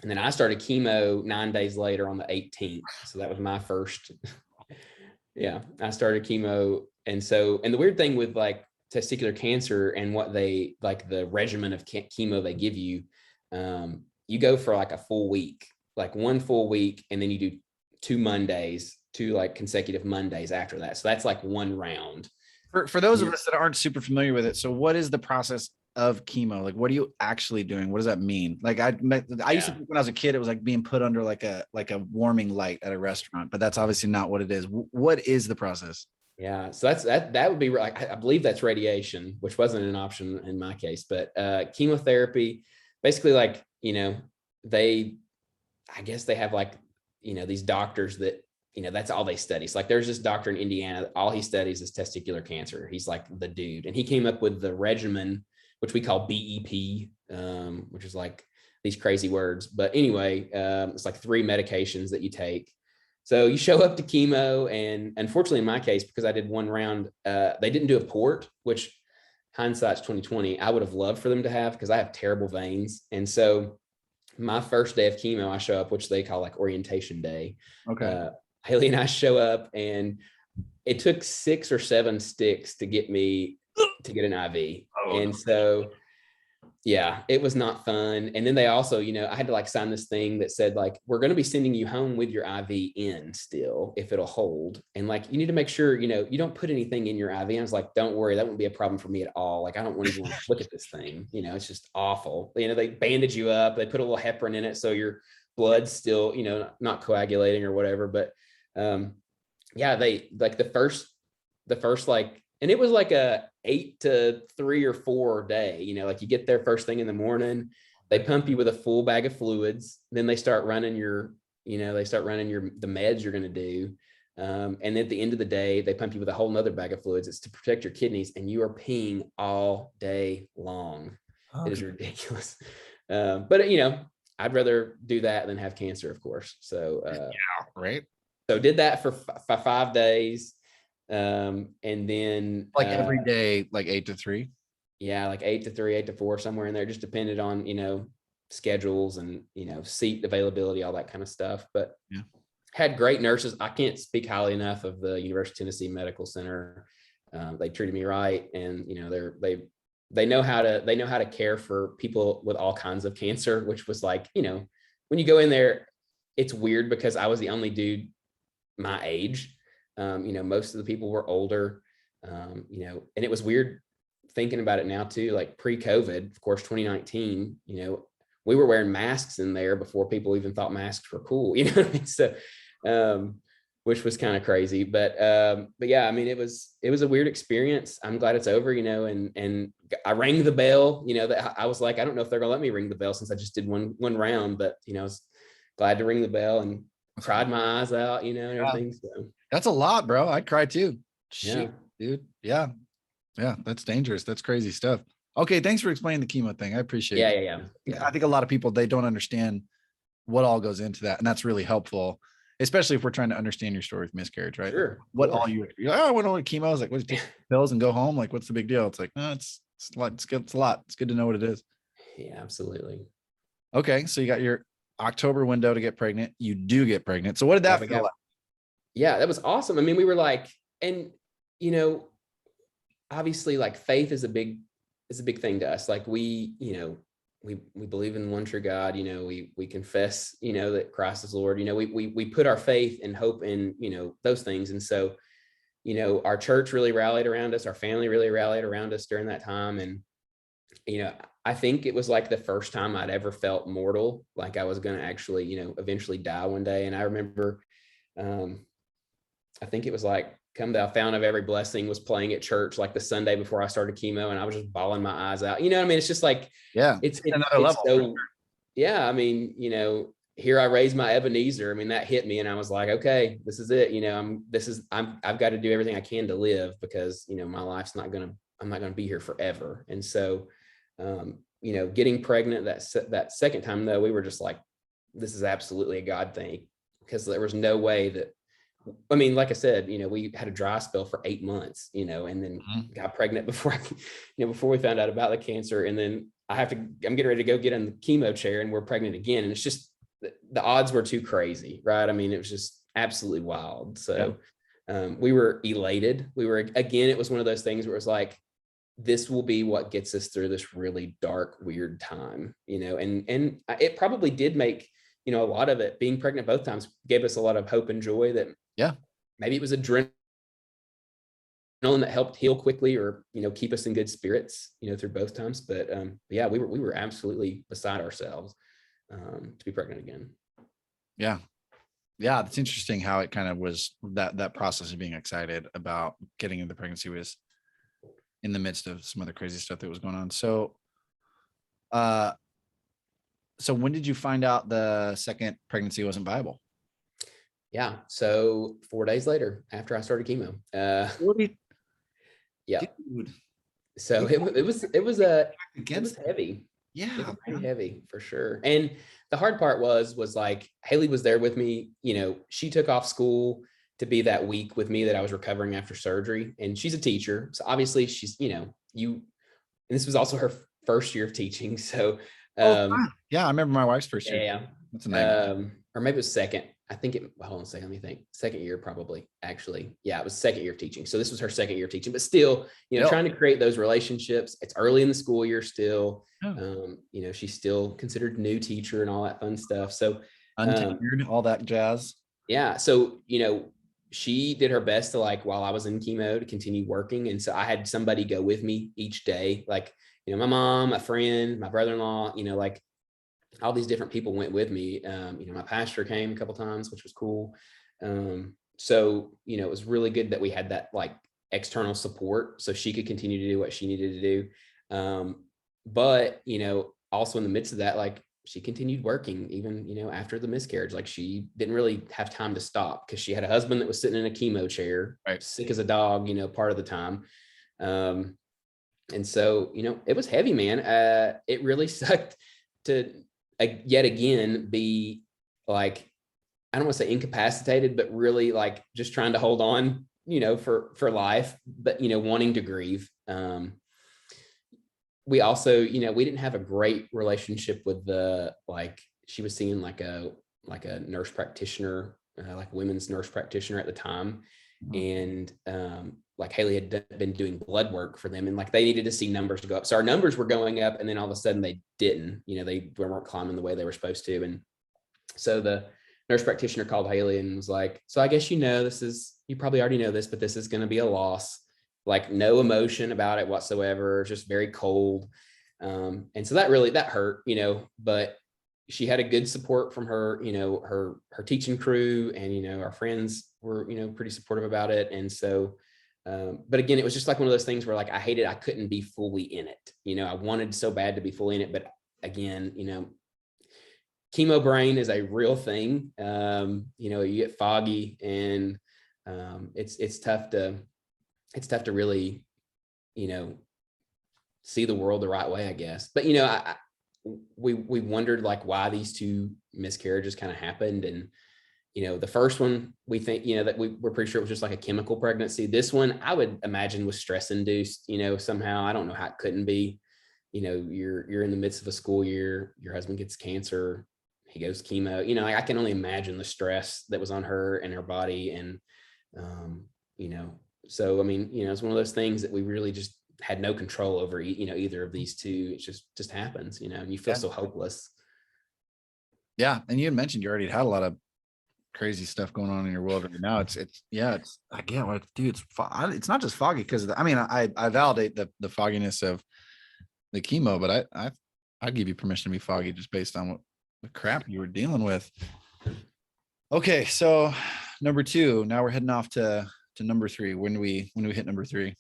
And then I started chemo 9 days later on the 18th. So that was my first. Yeah, I started chemo. And the weird thing with like testicular cancer and what they like the regimen of chemo they give you, you go for like a full week, like one full week, and then you do two like consecutive Mondays after that. So that's like one round. For those of us that aren't super familiar with it, so what is the process of chemo? Like, what are you actually doing? What does that mean? Like, I used to think when I was a kid, it was like being put under like a warming light at a restaurant, but that's obviously not what it is. What is the process? Yeah, so that would be like, I believe that's radiation, which wasn't an option in my case, but chemotherapy, basically, like, I guess they have like, these doctors that, that's all they study. So like there's this doctor in Indiana, all he studies is testicular cancer. He's like the dude. And he came up with the regimen, which we call BEP, which is like these crazy words. But anyway, it's like 3 medications that you take. So you show up to chemo, and unfortunately in my case, because I did one round, they didn't do a port, which hindsight's 2020. I would have loved for them to have, because I have terrible veins. And so my first day of chemo, I show up, which they call like orientation day. Okay. Haley and I show up, and it took 6 or 7 sticks to get me to get an IV. And so, yeah, it was not fun. And then they also, I had to like sign this thing that said like, we're going to be sending you home with your IV in still, if it'll hold. And like, you need to make sure, you don't put anything in your IV. And I was like, don't worry, that won't be a problem for me at all. Like, I don't want to even look at this thing. It's just awful. They bandage you up, they put a little heparin in it, so your blood's still, not coagulating or whatever. But yeah, they like the first like, and it was like a 8 to 3 or 4 day, like you get there first thing in the morning, they pump you with a full bag of fluids. Then they start running the meds you're going to do. And then at the end of the day, they pump you with a whole nother bag of fluids. It's to protect your kidneys, and you are peeing all day long. Okay. It is ridiculous. But I'd rather do that than have cancer, of course. So, yeah, right. So did that for 5 days. And then like every day, like 8 to 3. Yeah, like 8 to 3, 8 to 4, somewhere in there. Just depended on, schedules and, seat availability, all that kind of stuff. But yeah, had great nurses. I can't speak highly enough of the University of Tennessee Medical Center. They treated me right. And, they know how to care for people with all kinds of cancer, which was like, when you go in there, it's weird because I was the only dude my age. Most of the people were older, and it was weird thinking about it now too, like pre-COVID, of course, 2019, we were wearing masks in there before people even thought masks were cool, So, which was kind of crazy, but yeah, I mean, it was a weird experience. I'm glad it's over, and I rang the bell, that I was like, I don't know if they're gonna let me ring the bell since I just did one round, but, I was glad to ring the bell and cried my eyes out, and everything. So that's a lot, bro. I'd cry too. Shit, yeah, dude. Yeah. That's dangerous. That's crazy stuff. Okay. Thanks for explaining the chemo thing. I appreciate it. Yeah. I think a lot of people, they don't understand what all goes into that. And that's really helpful, especially if we're trying to understand your story with miscarriage, right? Sure. What all you're like, I went on chemo. I was like, what, take pills and go home? Like, what's the big deal? It's like, no, it's a lot. It's good. It's a lot. It's good to know what it is. Yeah, absolutely. Okay. So you got your October window to get pregnant. You do get pregnant. So what did that feel like? Yeah, that was awesome. I mean, we were like, and obviously like faith is a big thing to us. Like we believe in one true God, we confess, that Christ is Lord, we put our faith and hope in, those things. And so, our church really rallied around us. Our family really rallied around us during that time. And, I think it was like the first time I'd ever felt mortal, like I was going to actually, eventually die one day. And I remember, I think it was like Come Thou Fount of Every Blessing was playing at church like the Sunday before I started chemo, and I was just bawling my eyes out. You know what I mean? It's just like, Yeah. Another it's level. so, yeah. I mean, you know, Here I Raise My Ebenezer. I mean, that hit me, and I was like, okay, this is it. You know, I've got to do everything I can to live, because, you know, my life's I'm not going to be here forever. And so, you know, getting pregnant that second time, though, we were just like, this is absolutely a God thing, because there was no way that, I mean, like I said, you know, we had a dry spell for 8 months, you know, and then got pregnant before before we found out about the cancer. And then I'm getting ready to go get in the chemo chair, and we're pregnant again. And it's just, the odds were too crazy, right? I mean, it was just absolutely wild. So we were elated. Again, it was one of those things where it was like, this will be what gets us through this really dark, weird time, you know, and it probably did make, you know, a lot of it, being pregnant both times gave us a lot of hope and joy that maybe it was adrenaline that helped heal quickly, or, you know, keep us in good spirits, you know, through both times. But yeah, we were absolutely beside ourselves to be pregnant again. Yeah. Yeah. It's interesting how it kind of was that process of being excited about getting into pregnancy was in the midst of some other crazy stuff that was going on. So, so when did you find out the second pregnancy wasn't viable? Yeah. So 4 days later, after I started chemo, yeah. Dude. So it was heavy. Yeah. It was pretty heavy for sure. And the hard part was like, Haley was there with me. You know, she took off school to be that week with me that I was recovering after surgery. And she's a teacher. So obviously she's, you know, and this was also her first year of teaching. So, yeah, I remember my wife's first year. Yeah. That's a nightmare. Or maybe it was second. I think hold on a second. Let me think. Second year, probably, actually. Yeah, it was second year of teaching. So this was her second year of teaching, but still, you know, trying to create those relationships. It's early in the school year still. You know, she's still considered new teacher and all that fun stuff. So untenured, all that jazz. Yeah. So, you know, she did her best to, like, while I was in chemo, to continue working. And so I had somebody go with me each day, like, you know, my mom, a friend, my brother-in-law, you know, like all these different people went with me. You know, my pastor came a couple times, which was cool. So, you know, it was really good that we had that, like, external support so she could continue to do what she needed to do. But, you know, also in the midst of that, like, she continued working even, you know, after the miscarriage. Like, she didn't really have time to stop because she had a husband that was sitting in a chemo chair, sick as a dog, you know, part of the time. And so, you know, it was heavy, man. It really sucked to yet again be, like, I don't want to say incapacitated, but really, like, just trying to hold on, you know, for life, but, you know, wanting to grieve. We also, you know, we didn't have a great relationship with like, she was seeing like a nurse practitioner, like women's nurse practitioner at the time. And like, Haley had been doing blood work for them, and like, they needed to see numbers go up. So our numbers were going up, and then all of a sudden they didn't, you know, they weren't climbing the way they were supposed to. And so the nurse practitioner called Haley and was like, so I guess, you know, you probably already know this, but this is going to be a loss. Like, no emotion about it whatsoever, just very cold. And so that hurt, you know, but she had a good support from her, you know, her teaching crew, and, you know, our friends were, you know, pretty supportive about it. And so, but again, it was just like one of those things where, like, I couldn't be fully in it. You know, I wanted so bad to be fully in it, but again, you know, chemo brain is a real thing. You know, you get foggy, and it's tough to really, you know, see the world the right way, I guess. But, you know, we wondered, like, why these two miscarriages kind of happened. And, you know, the first one, we think, you know, that we're pretty sure it was just like a chemical pregnancy. This one, I would imagine, was stress induced, you know, somehow. I don't know how it couldn't be. You know, you're in the midst of a school year, your husband gets cancer, he goes chemo, you know, I can only imagine the stress that was on her and her body. And, you know, so, I mean, you know, it's one of those things that we really just had no control over, you know, either of these two. It just happens, you know, and you feel so hopeless. Yeah. And you had mentioned you already had a lot of crazy stuff going on in your world right now. It's I get what, dude, it's not just foggy, because I mean, I validate the fogginess of the chemo, but I give you permission to be foggy just based on what the crap you were dealing with. Okay. So number 2. Now we're heading off to number 3. When do we hit number 3?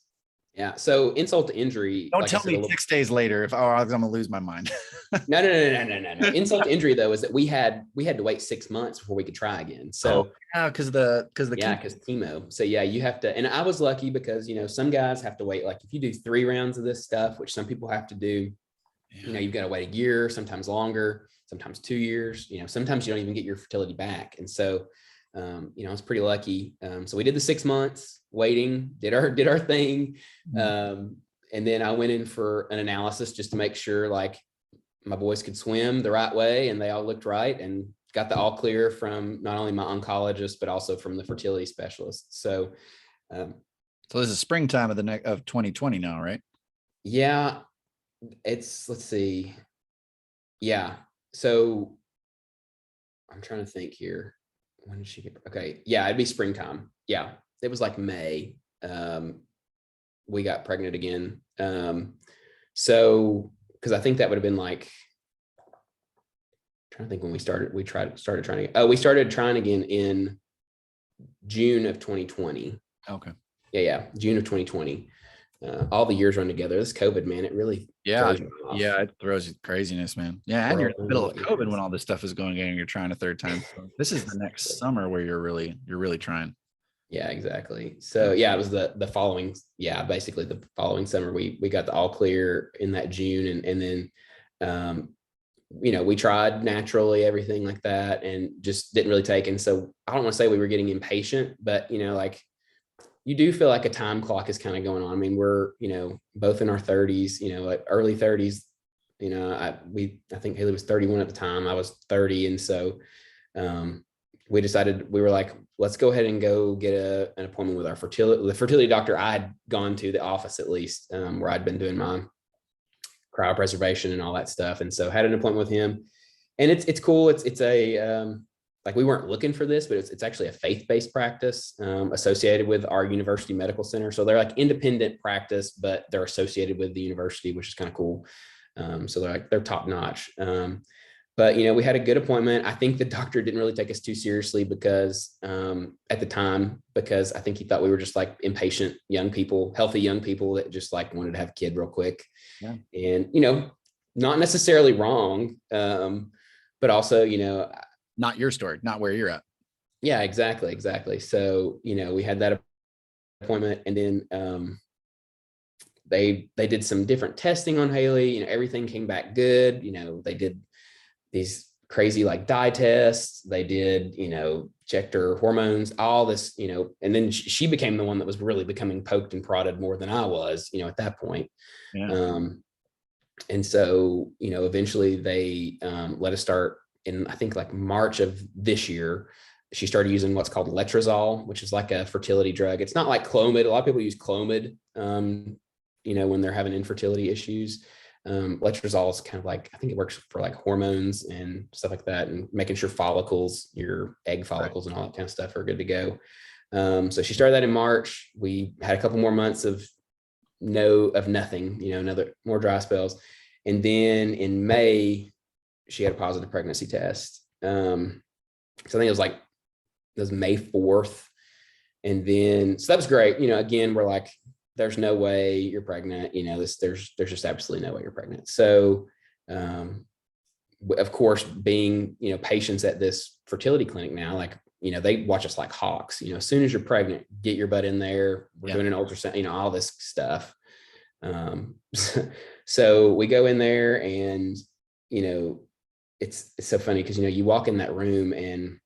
Yeah. So insult to injury. Don't like tell me 6 days later if I'm gonna lose my mind. No. Insult to injury though is that we had to wait 6 months before we could try again. So because chemo. So yeah, you have to. And I was lucky because some guys have to wait. Like if you do 3 rounds of this stuff, which some people have to do, you've got to wait a year, sometimes longer, sometimes 2 years. Sometimes you don't even get your fertility back. And so, I was pretty lucky. So we did the 6 months waiting, did our thing. And then I went in for an analysis just to make sure like my boys could swim the right way and they all looked right, and got the all clear from not only my oncologist, but also from the fertility specialist. So, so this is springtime of 2020 now, right? Yeah, let's see. Yeah. So I'm trying to think here. When did she get, okay. Yeah, it'd be springtime. Yeah. It was like May. We got pregnant again. So, cause I think that would have been like, I'm trying to think when we started trying again. We started trying again in June of 2020. Okay. Yeah. June of 2020. All the years run together. This COVID, man, it really it throws craziness, man. Yeah, and you're in the middle of COVID when all this stuff is going on and you're trying a third time. So this is the next summer where you're really trying. Yeah, exactly. So yeah, it was the following, basically the following summer we got the all clear in that June, and then we tried naturally, everything like that, and just didn't really take. And so I don't want to say we were getting impatient, but like you do feel like a time clock is kind of going on. I mean, we're, both in our 30s, like early 30s, I think Haley was 31 at the time. I was 30. And so we decided, we were like, let's go ahead and go get an appointment with the fertility doctor I had gone to, the office at least, where I'd been doing my cryopreservation and all that stuff. And so had an appointment with him, and it's cool. It's a, like we weren't looking for this, but it's actually a faith-based practice associated with our university medical center. So they're like independent practice, but they're associated with the university, which is kind of cool. So they're top notch. But we had a good appointment. I think the doctor didn't really take us too seriously because at the time, because I think he thought we were just like impatient young people, healthy young people that just like wanted to have a kid real quick. Yeah. And not necessarily wrong, but also not your story, not where you're at. Yeah, exactly. So, we had that appointment, and then they did some different testing on Haley. Everything came back good. They did these crazy like dye tests. They did, checked her hormones, all this, and then she became the one that was really becoming poked and prodded more than I was, at that point. Yeah. And so, eventually they let us start in, I think like March of this year. She started using what's called letrozole, which is like a fertility drug. It's not like Clomid. A lot of people use Clomid, when they're having infertility issues. Letrozole is kind of like, I think it works for like hormones and stuff like that, and making sure follicles, your egg follicles and all that kind of stuff are good to go. So she started that in March. We had a couple more months of nothing, more dry spells. And then in May, she had a positive pregnancy test. So I think it was May 4th. And then, so that was great. Again, we're like, there's no way you're pregnant. There's just absolutely no way you're pregnant. So, of course, being, patients at this fertility clinic now, like, they watch us like hawks. As soon as you're pregnant, get your butt in there. We're doing an ultrasound, all this stuff. So we go in there, and, it's so funny because, you walk in that room and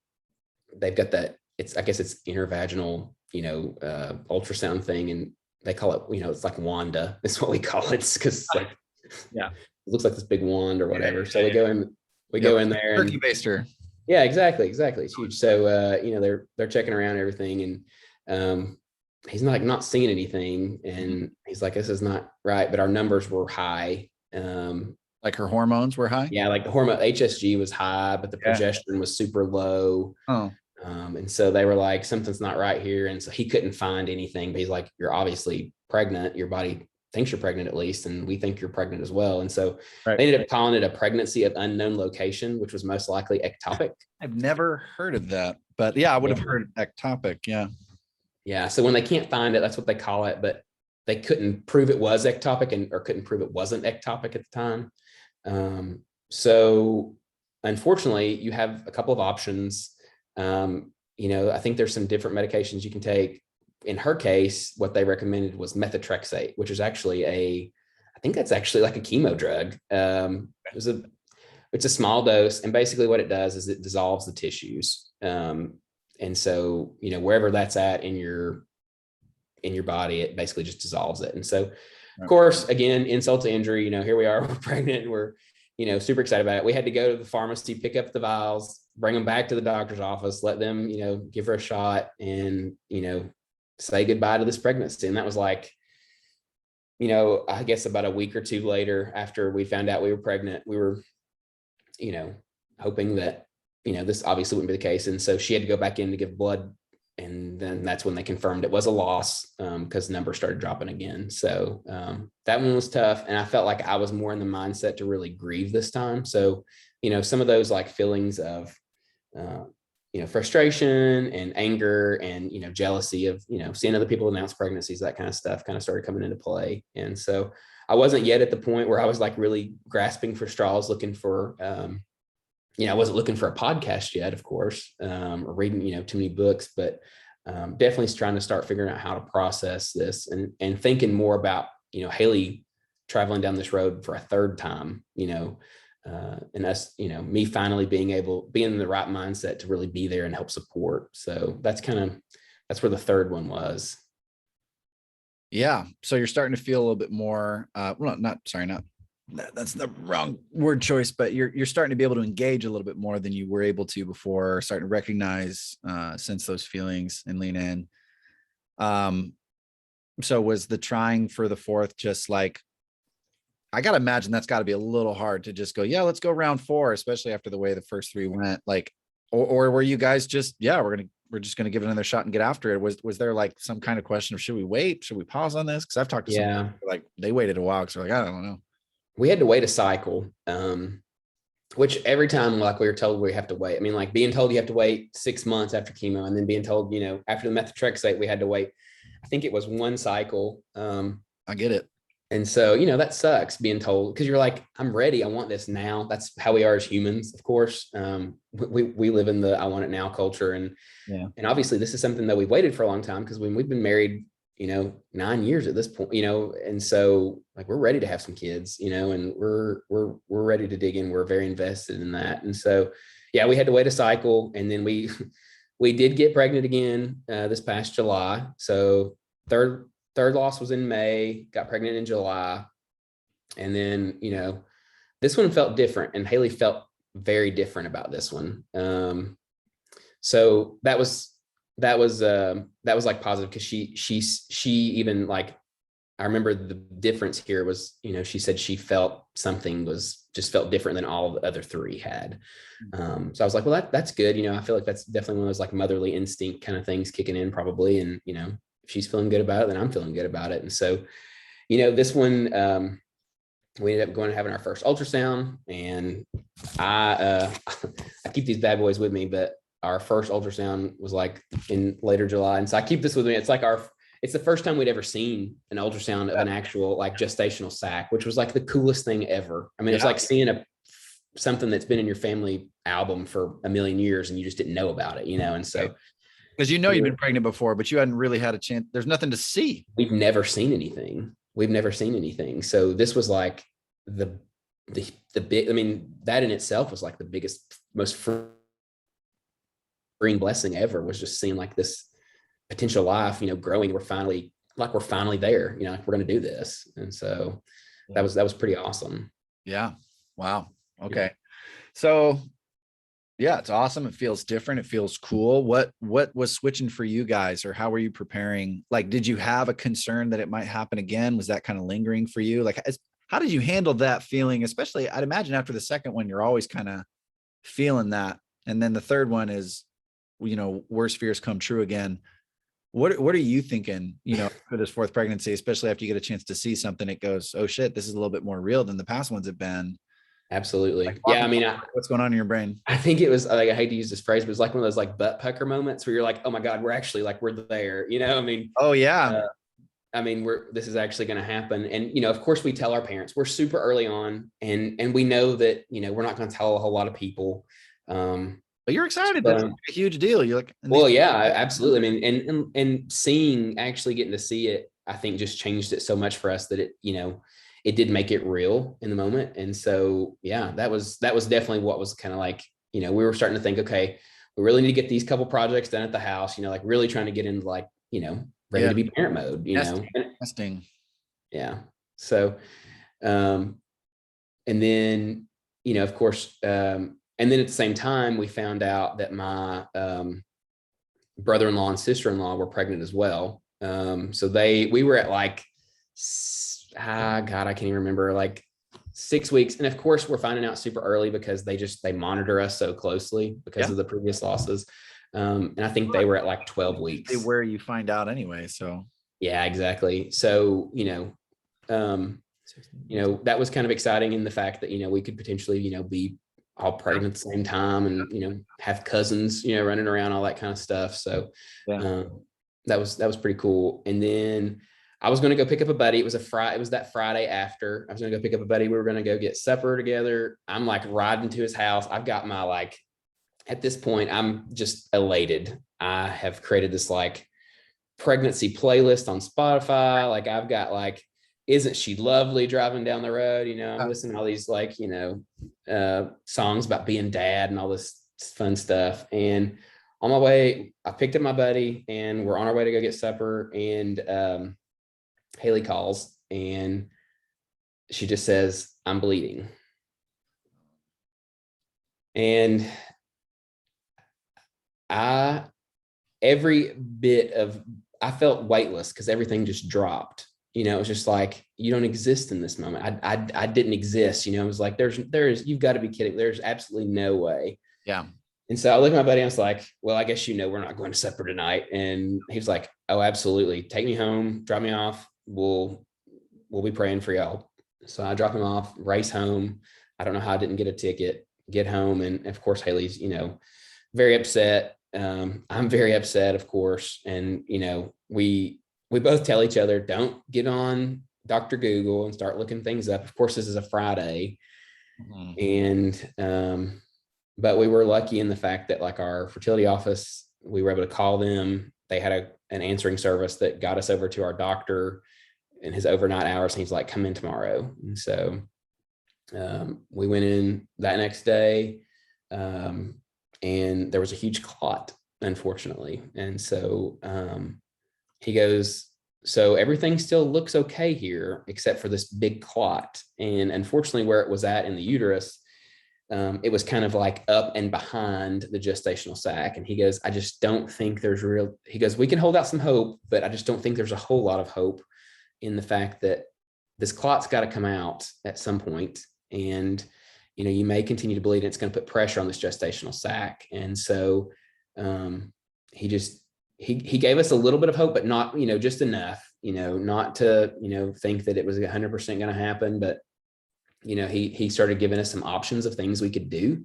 they've got that, I guess it's intervaginal, ultrasound thing. And they call it, it's like Wanda. That's what we call it. It's because like, yeah, it looks like this big wand or whatever. So we go in there. Turkey baster. Yeah, exactly. It's huge. So, they're checking around everything, and he's not seeing anything. And he's like, this is not right. But our numbers were high. Like her hormones were high? Yeah, like the hormone HSG was high, but the progesterone was super low. Oh. And so they were like, something's not right here. And so he couldn't find anything, but he's like, you're obviously pregnant. Your body thinks you're pregnant at least, and we think you're pregnant as well. And so Right. they ended up calling it a pregnancy of unknown location, which was most likely ectopic. I've never heard of that, but yeah, I would have heard ectopic. Yeah. Yeah. So when they can't find it, that's what they call it. But they couldn't prove it was ectopic or couldn't prove it wasn't ectopic at the time. So unfortunately, you have a couple of options. I think there's some different medications you can take. In her case, what they recommended was methotrexate, which is actually I think that's actually like a chemo drug. It's a small dose, and basically what it does is it dissolves the tissues. And so, wherever that's at in your body, it basically just dissolves it. And so, of course, again, insult to injury, here we are, we're pregnant, we're, super excited about it. We had to go to the pharmacy, pick up the vials, bring them back to the doctor's office, let them, give her a shot and, say goodbye to this pregnancy. And that was like, I guess about a week or two later, after we found out we were pregnant, we were, hoping that, this obviously wouldn't be the case. And so she had to go back in to give blood. And then that's when they confirmed it was a loss, because numbers started dropping again. So that one was tough. And I felt like I was more in the mindset to really grieve this time. So, some of those like feelings of, frustration and anger and, jealousy of, seeing other people announce pregnancies, that kind of stuff kind of started coming into play. And so I wasn't yet at the point where I was like really grasping for straws, looking for, I wasn't looking for a podcast yet, of course, or reading, too many books, but definitely trying to start figuring out how to process this and thinking more about, Haley traveling down this road for a third time, and us, me finally being in the right mindset to really be there and help support. So that's where the third one was. Yeah. So you're starting to feel a little bit more, that's the wrong word choice, but you're starting to be able to engage a little bit more than you were able to before, starting to recognize, sense those feelings and lean in. So was the trying for the fourth just like, I got to imagine that's got to be a little hard to just go, yeah, let's go round 4, especially after the way the first 3 went, like, or were you guys just, yeah, we're just going to give it another shot and get after it? Was there like some kind of question of, should we wait? Should we pause on this? Cause I've talked to some people, like they waited a while. Cause they're like, I don't know. We had to wait a cycle, which every time like we were told we have to wait. I mean, like being told you have to wait 6 months after chemo, and then being told, after the methotrexate, we had to wait, I think it was 1 cycle. I get it. And so, that sucks being told, because you're like, I'm ready. I want this now. That's how we are as humans, of course. We live in the I want it now culture. And obviously this is something that we've waited for a long time, because when we've been married, 9 years at this point, and so like, we're ready to have some kids, and we're ready to dig in. We're very invested in that. And so, yeah, we had to wait a cycle, and then we did get pregnant again, this past July. So third loss was in May, got pregnant in July. And then, this one felt different, and Haley felt very different about this one. So that was like positive, because she even like, I remember the difference here was, she said she felt something felt different than all the other 3 had. So I was like, well, that's good. I feel like that's definitely one of those like motherly instinct kind of things kicking in probably. And, if she's feeling good about it, then I'm feeling good about it. And so, this one, we ended up going and having our first ultrasound, and I keep these bad boys with me, but our first ultrasound was like in later July. And so I keep this with me. It's like it's the first time we'd ever seen an ultrasound of an actual like gestational sac, which was like the coolest thing ever. I mean, it's like seeing something that's been in your family album for a million years and you just didn't know about it, and so. Because you've been pregnant before, but you hadn't really had a chance. There's nothing to see. We've never seen anything. So this was like the big, I mean, that in itself was like the biggest, most freeing blessing ever, was just seeing like this potential life, growing. We're finally there, we're going to do that. And so that was pretty awesome. Yeah. Wow. Okay. Yeah. So yeah, it's awesome. It feels different. It feels cool. What was switching for you guys, or how were you preparing? Like, did you have a concern that it might happen again? Was that kind of lingering for you? Like, how did you handle that feeling? Especially, I'd imagine after the second one, you're always kind of feeling that. And then the third one is, worst fears come true again. What are you thinking, for this fourth pregnancy, especially after you get a chance to see something, it goes, oh shit, this is a little bit more real than the past ones have been. Absolutely. Like, Yeah. I mean, what's going on in your brain? I think it was like, I hate to use this phrase, but it's like one of those like butt pucker moments where you're like, oh my God, we're actually like, we're there, I mean, Oh yeah. this is actually going to happen. And, of course we tell our parents, we're super early on, and we know that, we're not going to tell a whole lot of people. But you're excited. That's like a huge deal. You're like, well, yeah, absolutely. I mean, and actually getting to see it, I think just changed it so much for us that it did make it real in the moment. And so, yeah, that was definitely what was kind of like, we were starting to think, okay, we really need to get these couple projects done at the house, like really trying to get into like, ready to be parent mode, Testing. Yeah. So, and then, of course, and then at the same time, we found out that my brother-in-law and sister-in-law were pregnant as well. So we were at like, God, I can't even remember, like 6 weeks. And of course, we're finding out super early because they monitor us so closely because of the previous losses. And I think they were at like 12 weeks. Where you find out anyway. So yeah, exactly. So, that was kind of exciting in the fact that, we could potentially, be all pregnant at the same time and, have cousins, running around, all that kind of stuff. So that was pretty cool. And then I was going to go pick up a buddy. It was that Friday after. I was going to go pick up a buddy. We were going to go get supper together. I'm like riding to his house. I've got my at this point, I'm just elated. I have created this pregnancy playlist on Spotify. Like I've got Isn't She Lovely driving down the road? I'm listening to all these songs about being dad and all this fun stuff. And on my way, I picked up my buddy and we're on our way to go get supper. And Haley calls and she just says, I'm bleeding. And I felt weightless because everything just dropped. It was just like, you don't exist in this moment. I didn't exist. It was like, you've got to be kidding. There's absolutely no way. Yeah. And so I looked at my buddy and I was like, well, I guess, we're not going to supper tonight. And he was like, oh, absolutely. Take me home, drop me off. We'll be praying for y'all. So I drop him off, race home. I don't know how I didn't get a ticket, get home. And of course, Haley's, very upset. I'm very upset, of course. And, we both tell each other, don't get on Dr. Google and start looking things up. Of course, this is a Friday. Mm-hmm. And, but we were lucky in the fact that our fertility office, we were able to call them. They had an answering service that got us over to our doctor in his overnight hours. And he's like, come in tomorrow. And so we went in that next day and there was a huge clot, unfortunately. And so he goes, so everything still looks okay here, except for this big clot. And unfortunately, where it was at in the uterus, it was kind of up and behind the gestational sac. And he goes, I just don't think he goes, we can hold out some hope, but I just don't think there's a whole lot of hope in the fact that this clot's got to come out at some point. And, you may continue to bleed and it's going to put pressure on this gestational sac. And so he gave us a little bit of hope, but not, just enough, not to, think that it was 100% going to happen. But, he started giving us some options of things we could do.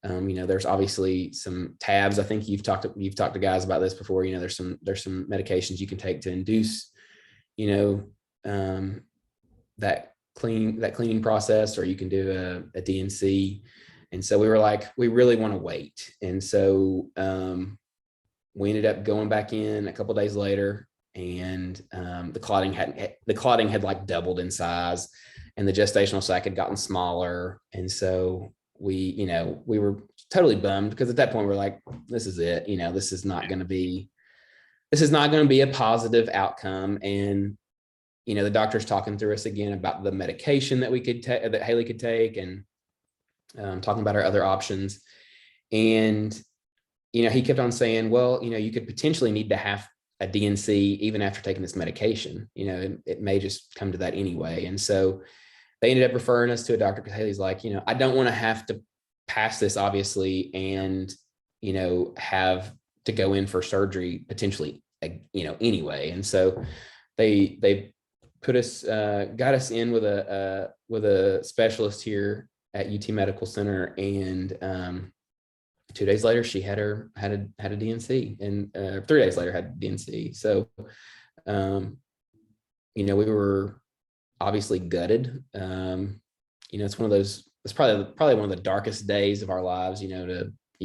There's obviously some tabs. I think you've talked to guys about this before. There's some medications you can take to induce, that cleaning process, or you can do a DNC. And so we were like, we really want to wait. And so we ended up going back in a couple of days later, and the clotting had doubled in size, and the gestational sac had gotten smaller. And so we were totally bummed, because at that point we're like, this is it. This is not going to be a positive outcome. And the doctor's talking through us again about the medication that that Haley could take, and talking about our other options. And, he kept on saying, well, you could potentially need to have a DNC even after taking this medication. It may just come to that anyway. And so they ended up referring us to a doctor, because Haley's like, I don't want to have to pass this, obviously, and, have to go in for surgery potentially anyway. And so they put us, got us in with a specialist here at UT Medical Center. And 2 days later, she had a DNC, and 3 days later had DNC. So, we were obviously gutted. It's one of those, it's probably one of the darkest days of our lives, you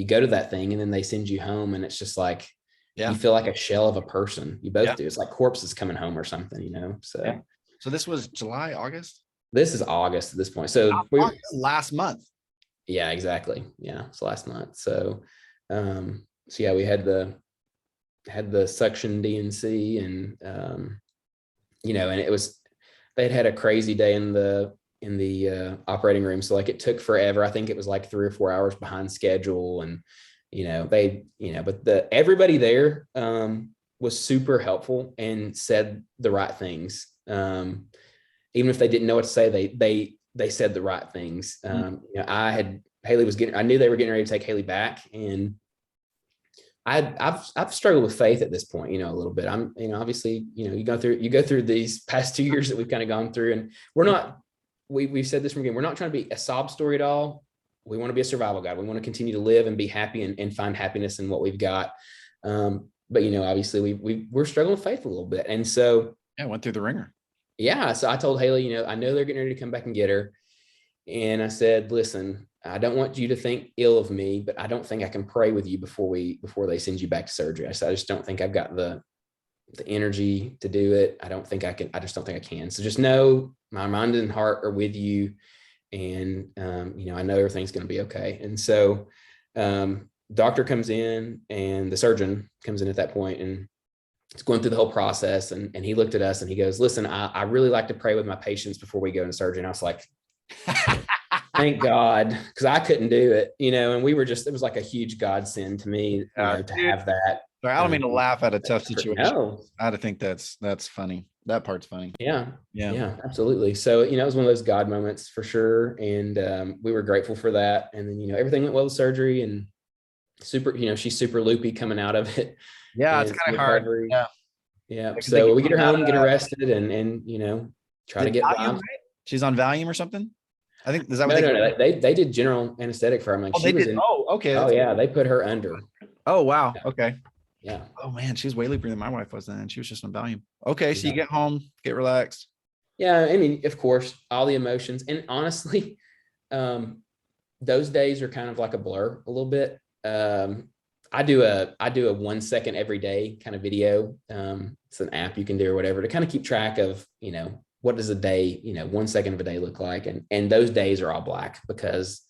go to that thing and then they send you home, and it's just like, you feel like a shell of a person. You both do. It's like corpses coming home or something, so. So this was July, August? This is August at this point. So last month. Yeah, exactly. Yeah. It's last month. So, yeah, we had the suction DNC, and, and it was, they'd had a crazy day in the operating room. So like, it took forever. I think it was like 3 or 4 hours behind schedule. And, but everybody there, was super helpful and said the right things. Even if they didn't know what to say, they said the right things. I knew they were getting ready to take Haley back, and I've struggled with faith at this point, a little bit. I'm, obviously, you go through these past 2 years that we've kind of gone through, and we've said this from again, we're not trying to be a sob story at all. We want to be a survival guide. We want to continue to live and be happy and find happiness in what we've got. But obviously we're struggling with faith a little bit. And so, went through the ringer. Yeah. So I told Haley, I know they're getting ready to come back and get her. And I said, listen, I don't want you to think ill of me, but I don't think I can pray with you before they send you back to surgery. I said, I just don't think I've got the energy to do it. I just don't think I can. So just know my mind and heart are with you. And, I know everything's going to be okay. And so, doctor comes in, and the surgeon comes in at that point, and it's going through the whole process. And he looked at us and he goes, listen, I really like to pray with my patients before we go into surgery. And I was like, thank God, because I couldn't do it, and we were it was like a huge godsend to me to have that. Sorry, I don't mean to laugh at a tough situation. No. I had to think that's funny. That part's funny. Yeah, absolutely. So, it was one of those God moments for sure. And we were grateful for that. And then, everything went well with surgery, and super, she's super loopy coming out of it. Yeah, it's kind of hard. Yeah. So we get her home, get her rested, and try to get Valium, right? She's on Valium or something. I think, is that what no, they did general anesthetic for her. Like, they did. Okay. Oh yeah, they put her under. Oh wow. Okay. Yeah. Oh man, she was way loopier than my wife was then. She was just on Valium. Okay, so you get home, get relaxed. Yeah, I mean, of course, all the emotions, and honestly, those days are kind of like a blur a little bit. I do a 1 second every day kind of video. It's an app you can do or whatever to kind of keep track of, what does a day, 1 second of a day look like? And those days are all black, because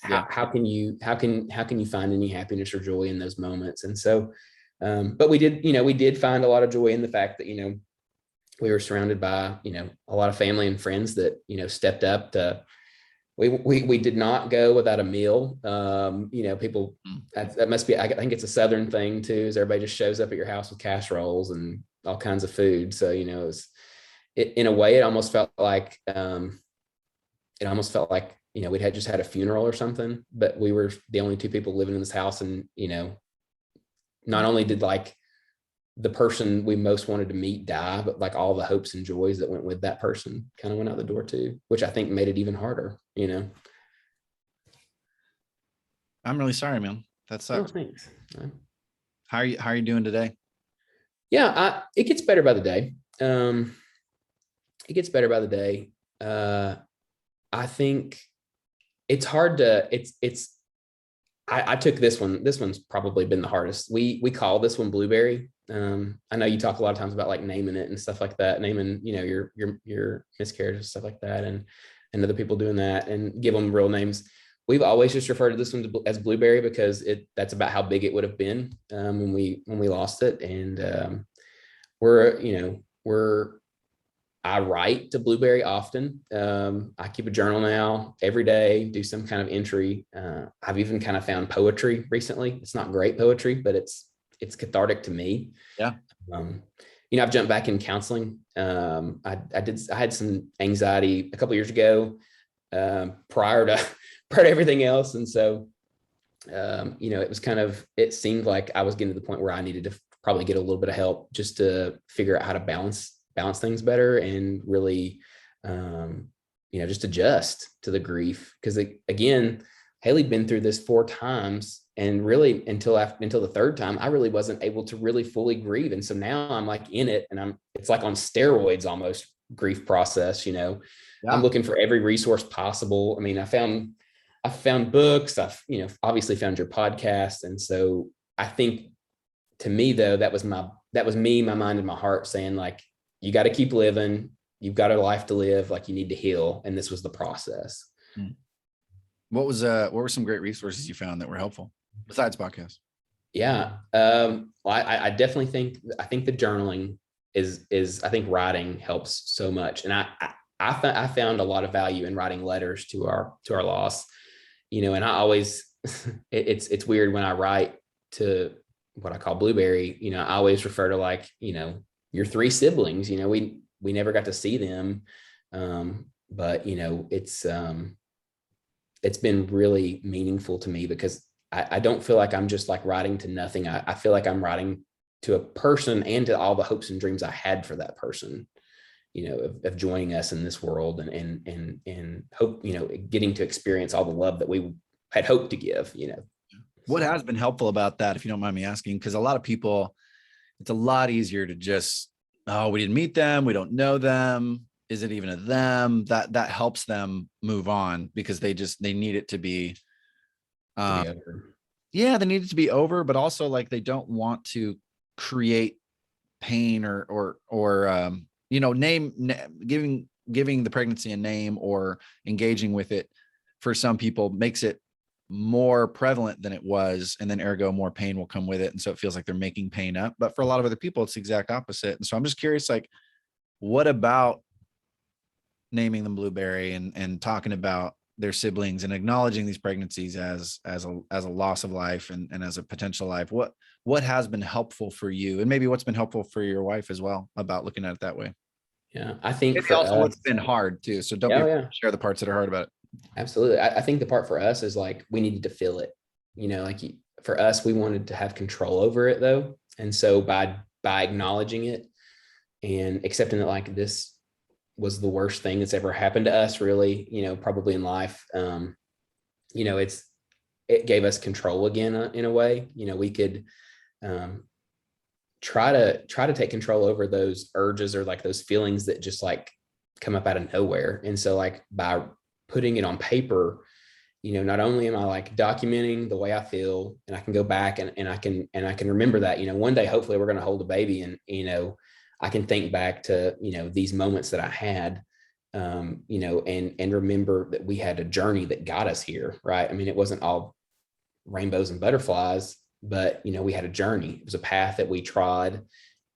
how can you find any happiness or joy in those moments? And so, but we did find a lot of joy in the fact that, we were surrounded by, a lot of family and friends that, stepped up to, we did not go without a meal. People, that must be, I think it's a Southern thing too, is everybody just shows up at your house with casseroles and all kinds of food. So, in a way, it almost felt like, we'd just had a funeral or something, but we were the only 2 people living in this house. And, not only did like the person we most wanted to meet die, but like all the hopes and joys that went with that person kind of went out the door too, which I think made it even harder, I'm really sorry, man. That sucks. Oh, thanks. How are you doing today? Yeah, it gets better by the day. It gets better by the day. I think it's hard to, I took this one's probably been the hardest. We call this one Blueberry. I know you talk a lot of times about like naming it and stuff like that, naming, your miscarriage and stuff like that. And other people doing that and give them real names. We've always just referred to this one as Blueberry because that's about how big it would have been when we lost it. And I write to Blueberry often. I keep a journal now every day, do some kind of entry. I've even kind of found poetry recently. It's not great poetry, but it's cathartic to me. Yeah. I've jumped back in counseling. I had some anxiety a couple of years ago, prior to everything else. And so, it was it seemed like I was getting to the point where I needed to probably get a little bit of help just to figure out how to balance things better and really, just adjust to the grief. Because again, Haley'd been through this 4 times, and really until the 3rd time, I really wasn't able to really fully grieve. And so now I'm like in it, and it's like on steroids almost, grief process. Yeah. I'm looking for every resource possible. I mean, I found books. I've, obviously found your podcast. And so I think, to me though, that was me, my mind and my heart saying, like, you got to keep living. You've got a life to live. Like, you need to heal. And this was the process. What were some great resources you found that were helpful besides podcasts? Yeah. Well, I definitely think the journaling is I think writing helps so much. And I found a lot of value in writing letters to our loss, and I always, it's weird when I write to what I call Blueberry, I always refer to, like, your 3 siblings, we never got to see them. But it's been really meaningful to me, because I don't feel like I'm just like writing to nothing. I feel like I'm writing to a person and to all the hopes and dreams I had for that person, of joining us in this world, and hope, getting to experience all the love that we had hoped to give, What has been helpful about that, if you don't mind me asking? Because a lot of people, it's a lot easier to just, oh, we didn't meet them, we don't know them, is it even a them? That helps them move on, because they need it to be over. Yeah, they need it to be over, but also, like, they don't want to create pain or giving the pregnancy a name or engaging with it, for some people, makes it more prevalent than it was, and then ergo more pain will come with it, and so it feels like they're making pain up. But for a lot of other people, it's the exact opposite. And so I'm just curious, like, what about naming them Blueberry and talking about their siblings and acknowledging these pregnancies as a loss of life and as a potential life? What has been helpful for you, and maybe what's been helpful for your wife as well, about looking at it that way? Yeah, I think maybe also what's been hard too. So don't share the parts that are hard about it. Absolutely. I think the part for us is, like, we needed to feel it, like, for us, we wanted to have control over it though. And so by acknowledging it and accepting that, like, this was the worst thing that's ever happened to us, really, probably in life. It gave us control again, in a way. We could try to take control over those urges, or like those feelings that just like come up out of nowhere. And so, like, by putting it on paper, not only am I like documenting the way I feel, and I can go back and I can remember that, one day, hopefully we're going to hold a baby, and, I can think back to, these moments that I had, and remember that we had a journey that got us here. Right. I mean, it wasn't all rainbows and butterflies, but, we had a journey. It was a path that we trod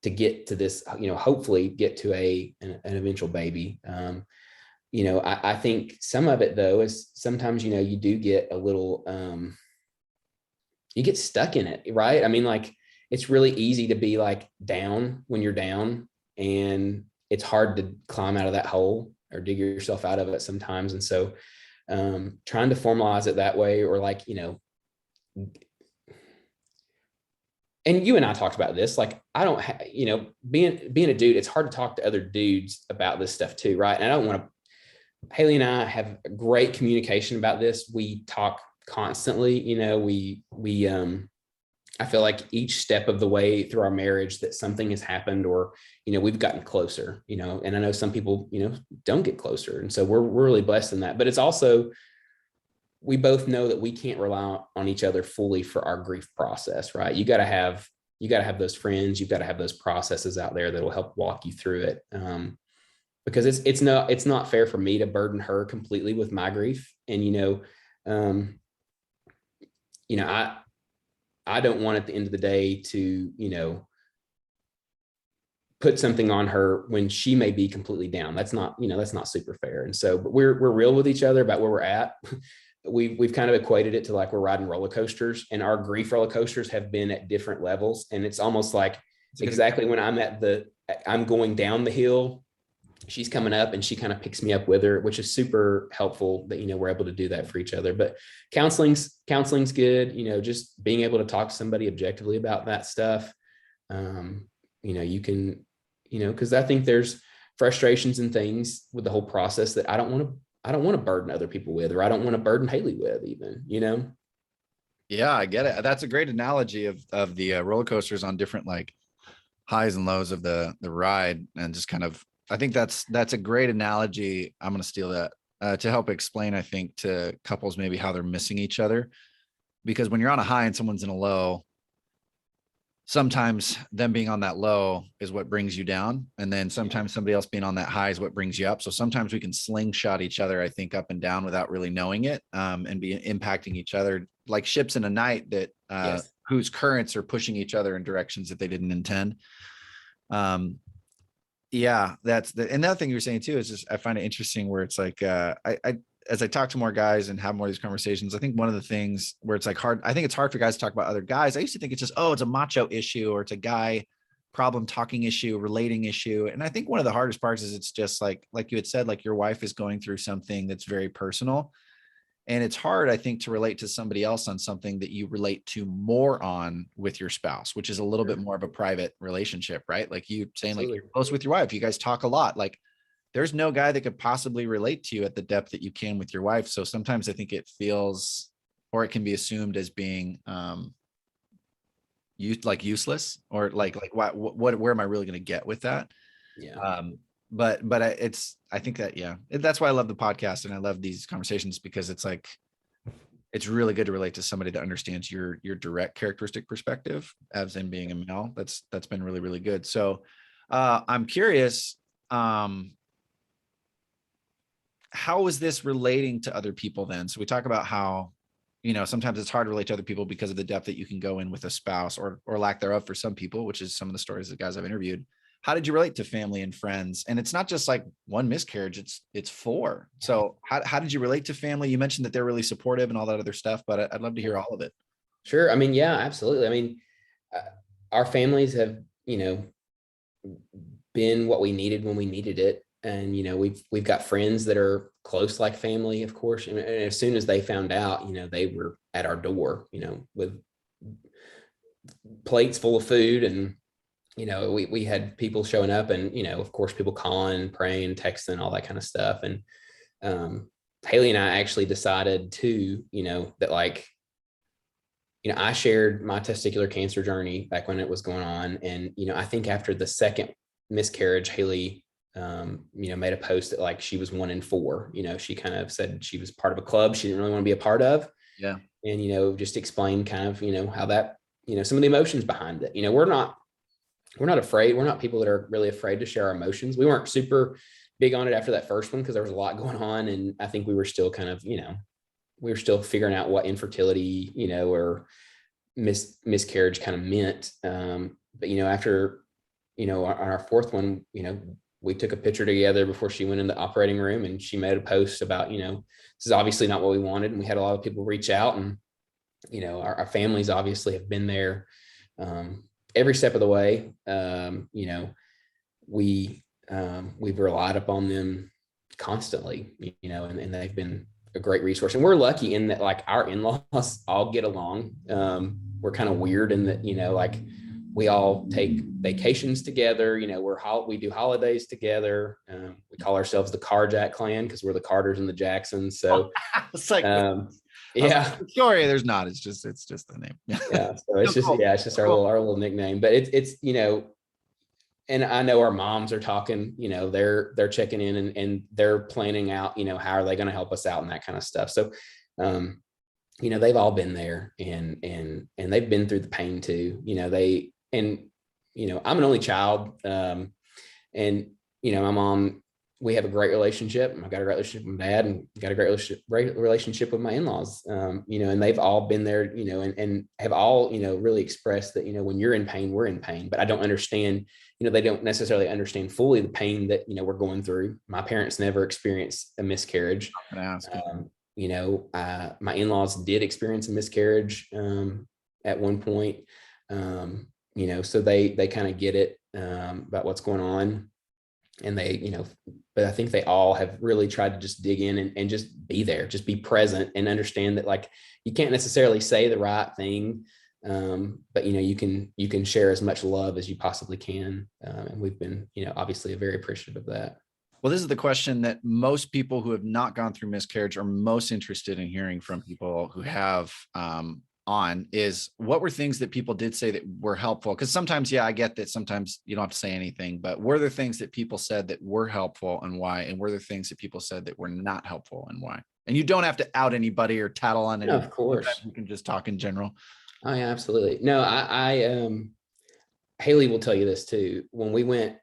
to get to this, hopefully get to an eventual baby. I think some of it though is sometimes, you do get a little, you get stuck in it. Right. I mean, like, it's really easy to be like down when you're down, and it's hard to climb out of that hole or dig yourself out of it sometimes. And so, trying to formalize it that way, or like, and you and I talked about this, like, I don't being a dude, it's hard to talk to other dudes about this stuff too. Right. And I don't want to, Haley and I have great communication about this. We talk constantly, I feel like each step of the way through our marriage that something has happened, or, we've gotten closer, and I know some people, don't get closer. And so we're really blessed in that, but it's also, we both know that we can't rely on each other fully for our grief process, right? You got to have those friends, you've got to have those processes out there that will help walk you through it. Because it's not fair for me to burden her completely with my grief. And, I don't want at the end of the day to, put something on her when she may be completely down. That's not super fair. And so, but we're real with each other about where we're at. We've kind of equated it to like we're riding roller coasters, and our grief roller coasters have been at different levels. And it's almost like exactly when I'm going down the hill, she's coming up and she kind of picks me up with her, which is super helpful that, we're able to do that for each other. But counseling's good, just being able to talk to somebody objectively about that stuff. You can, because I think there's frustrations and things with the whole process that I don't want to burden other people with, or I don't want to burden Haley with even, Yeah, I get it. That's a great analogy of the roller coasters on different like highs and lows of the ride, and just kind of, I think that's a great analogy. I'm going to steal that to help explain, I think, to couples maybe how they're missing each other, because when you're on a high and someone's in a low, sometimes them being on that low is what brings you down. And then sometimes somebody else being on that high is what brings you up. So sometimes we can slingshot each other, I think, up and down without really knowing it, and be impacting each other like ships in a night that whose currents are pushing each other in directions that they didn't intend. That's another thing you're saying too, is just, I find it interesting where it's like, as I talk to more guys and have more of these conversations, I think one of the things where it's like hard, I think it's hard for guys to talk about other guys. I used to think it's just, oh, it's a macho issue, or it's a guy problem talking issue, relating issue. And I think one of the hardest parts is it's just like you had said, like your wife is going through something that's very personal. And it's hard, I think, to relate to somebody else on something that you relate to more on with your spouse, which is a little bit more of a private relationship, right? Like you saying, like you're close with your wife, you guys talk a lot. Like there's no guy that could possibly relate to you at the depth that you can with your wife. So sometimes I think it feels, or it can be assumed as being useless, or like what where am I really going to get with that? But I think that, that's why I love the podcast and I love these conversations, because it's like, it's really good to relate to somebody that understands your direct characteristic perspective as in being a male. That's been really, really good. So I'm curious, how is this relating to other people then? So we talk about how, sometimes it's hard to relate to other people because of the depth that you can go in with a spouse, or lack thereof for some people, which is some of the stories of guys I've interviewed. How did you relate to family and friends? And it's not just like one miscarriage, it's 4. So how did you relate to family? You mentioned that they're really supportive and all that other stuff, but I'd love to hear all of it. Sure. I mean, yeah, absolutely. I mean, our families have, been what we needed when we needed it. And, we've got friends that are close, like family, of course. And as soon as they found out, they were at our door, with plates full of food, and we had people showing up, and, of course, people calling, praying, texting, all that kind of stuff. And Haley and I actually decided to, that like, I shared my testicular cancer journey back when it was going on. And, I think after the second miscarriage, Haley, made a post that like she was 1 in 4. She kind of said she was part of a club she didn't really want to be a part of. Yeah. And, just explained kind of, how that, some of the emotions behind it. We're not afraid. We're not people that are really afraid to share our emotions. We weren't super big on it after that first one, because there was a lot going on. And I think we were still kind of, we were still figuring out what infertility, or miscarriage kind of meant. But, after, on our 4th one, we took a picture together before she went in the operating room, and she made a post about, this is obviously not what we wanted. And we had a lot of people reach out, and, our families obviously have been there every step of the way. We've relied upon them constantly, and they've been a great resource. And we're lucky in that, like, our in-laws all get along. We're kind of weird in that, like, we all take vacations together. We do holidays together. We call ourselves the Carjack clan because we're the Carters and the Jacksons. So it's like, yeah, sorry, there's not. It's just the name. Yeah. So it's just, it's just our little nickname. But it's and I know our moms are talking. They're checking in, and they're planning out. How are they going to help us out and that kind of stuff. So, they've all been there, and they've been through the pain too. I'm an only child, and my mom. We have a great relationship. I've got a great relationship with my dad, and got a great relationship with my in-laws. And they've all been there, and have all, really expressed that, when you're in pain, we're in pain. But I don't understand, they don't necessarily understand fully the pain that, we're going through. My parents never experienced a miscarriage. My in-laws did experience a miscarriage at one point. So they kind of get it about what's going on. And they, but I think they all have really tried to just dig in and just be there, just be present, and understand that, like, you can't necessarily say the right thing But you can share as much love as you possibly can. And we've been, obviously very appreciative of that. Well, this is the question that most people who have not gone through miscarriage are most interested in hearing from people who have, on is, what were things that people did say that were helpful? Because sometimes, yeah, I get that sometimes you don't have to say anything, but were there things that people said that were helpful and why? And were there things that people said that were not helpful and why? And you don't have to out anybody or tattle on anybody. No, of course. You can just talk in general. Oh yeah, absolutely. No, Haley will tell you this too. When we went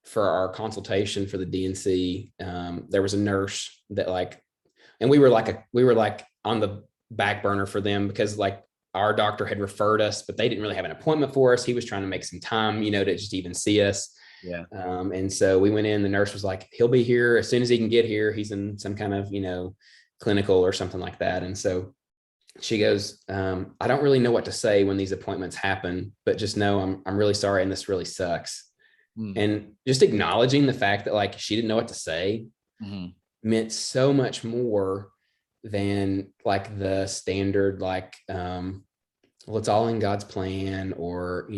for our consultation for the DNC, there was a nurse that and we were like on the back burner for them because like our doctor had referred us, but they didn't really have an appointment for us. He was trying to make some time, to just even see us. Yeah. And so we went in, the nurse was like, he'll be here as soon as he can get here. He's in some kind of, clinical or something like that. And so she goes, I don't really know what to say when these appointments happen, but just know I'm really sorry. And this really sucks. And just acknowledging the fact that like she didn't know what to say meant so much more than like the standard, like, well, it's all in God's plan, or,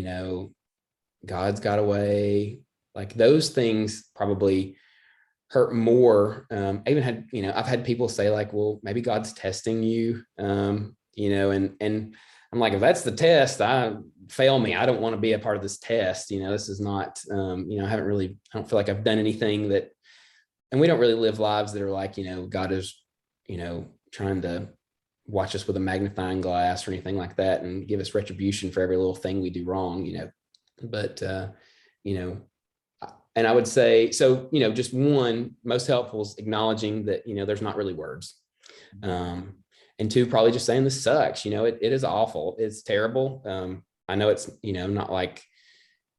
God's got a way. Like those things probably hurt more. I even had, I've had people say like, well, maybe God's testing you, and I'm like, if that's the test, fail me. I don't want to be a part of this test. This is not, I don't feel like I've done anything that, and we don't really live lives that are like, God is, trying to watch us with a magnifying glass or anything like that and give us retribution for every little thing we do wrong, but, and I would say, so, just one, most helpful is acknowledging that, there's not really words. And two, probably just saying this sucks, it is awful. It's terrible. I know it's, not like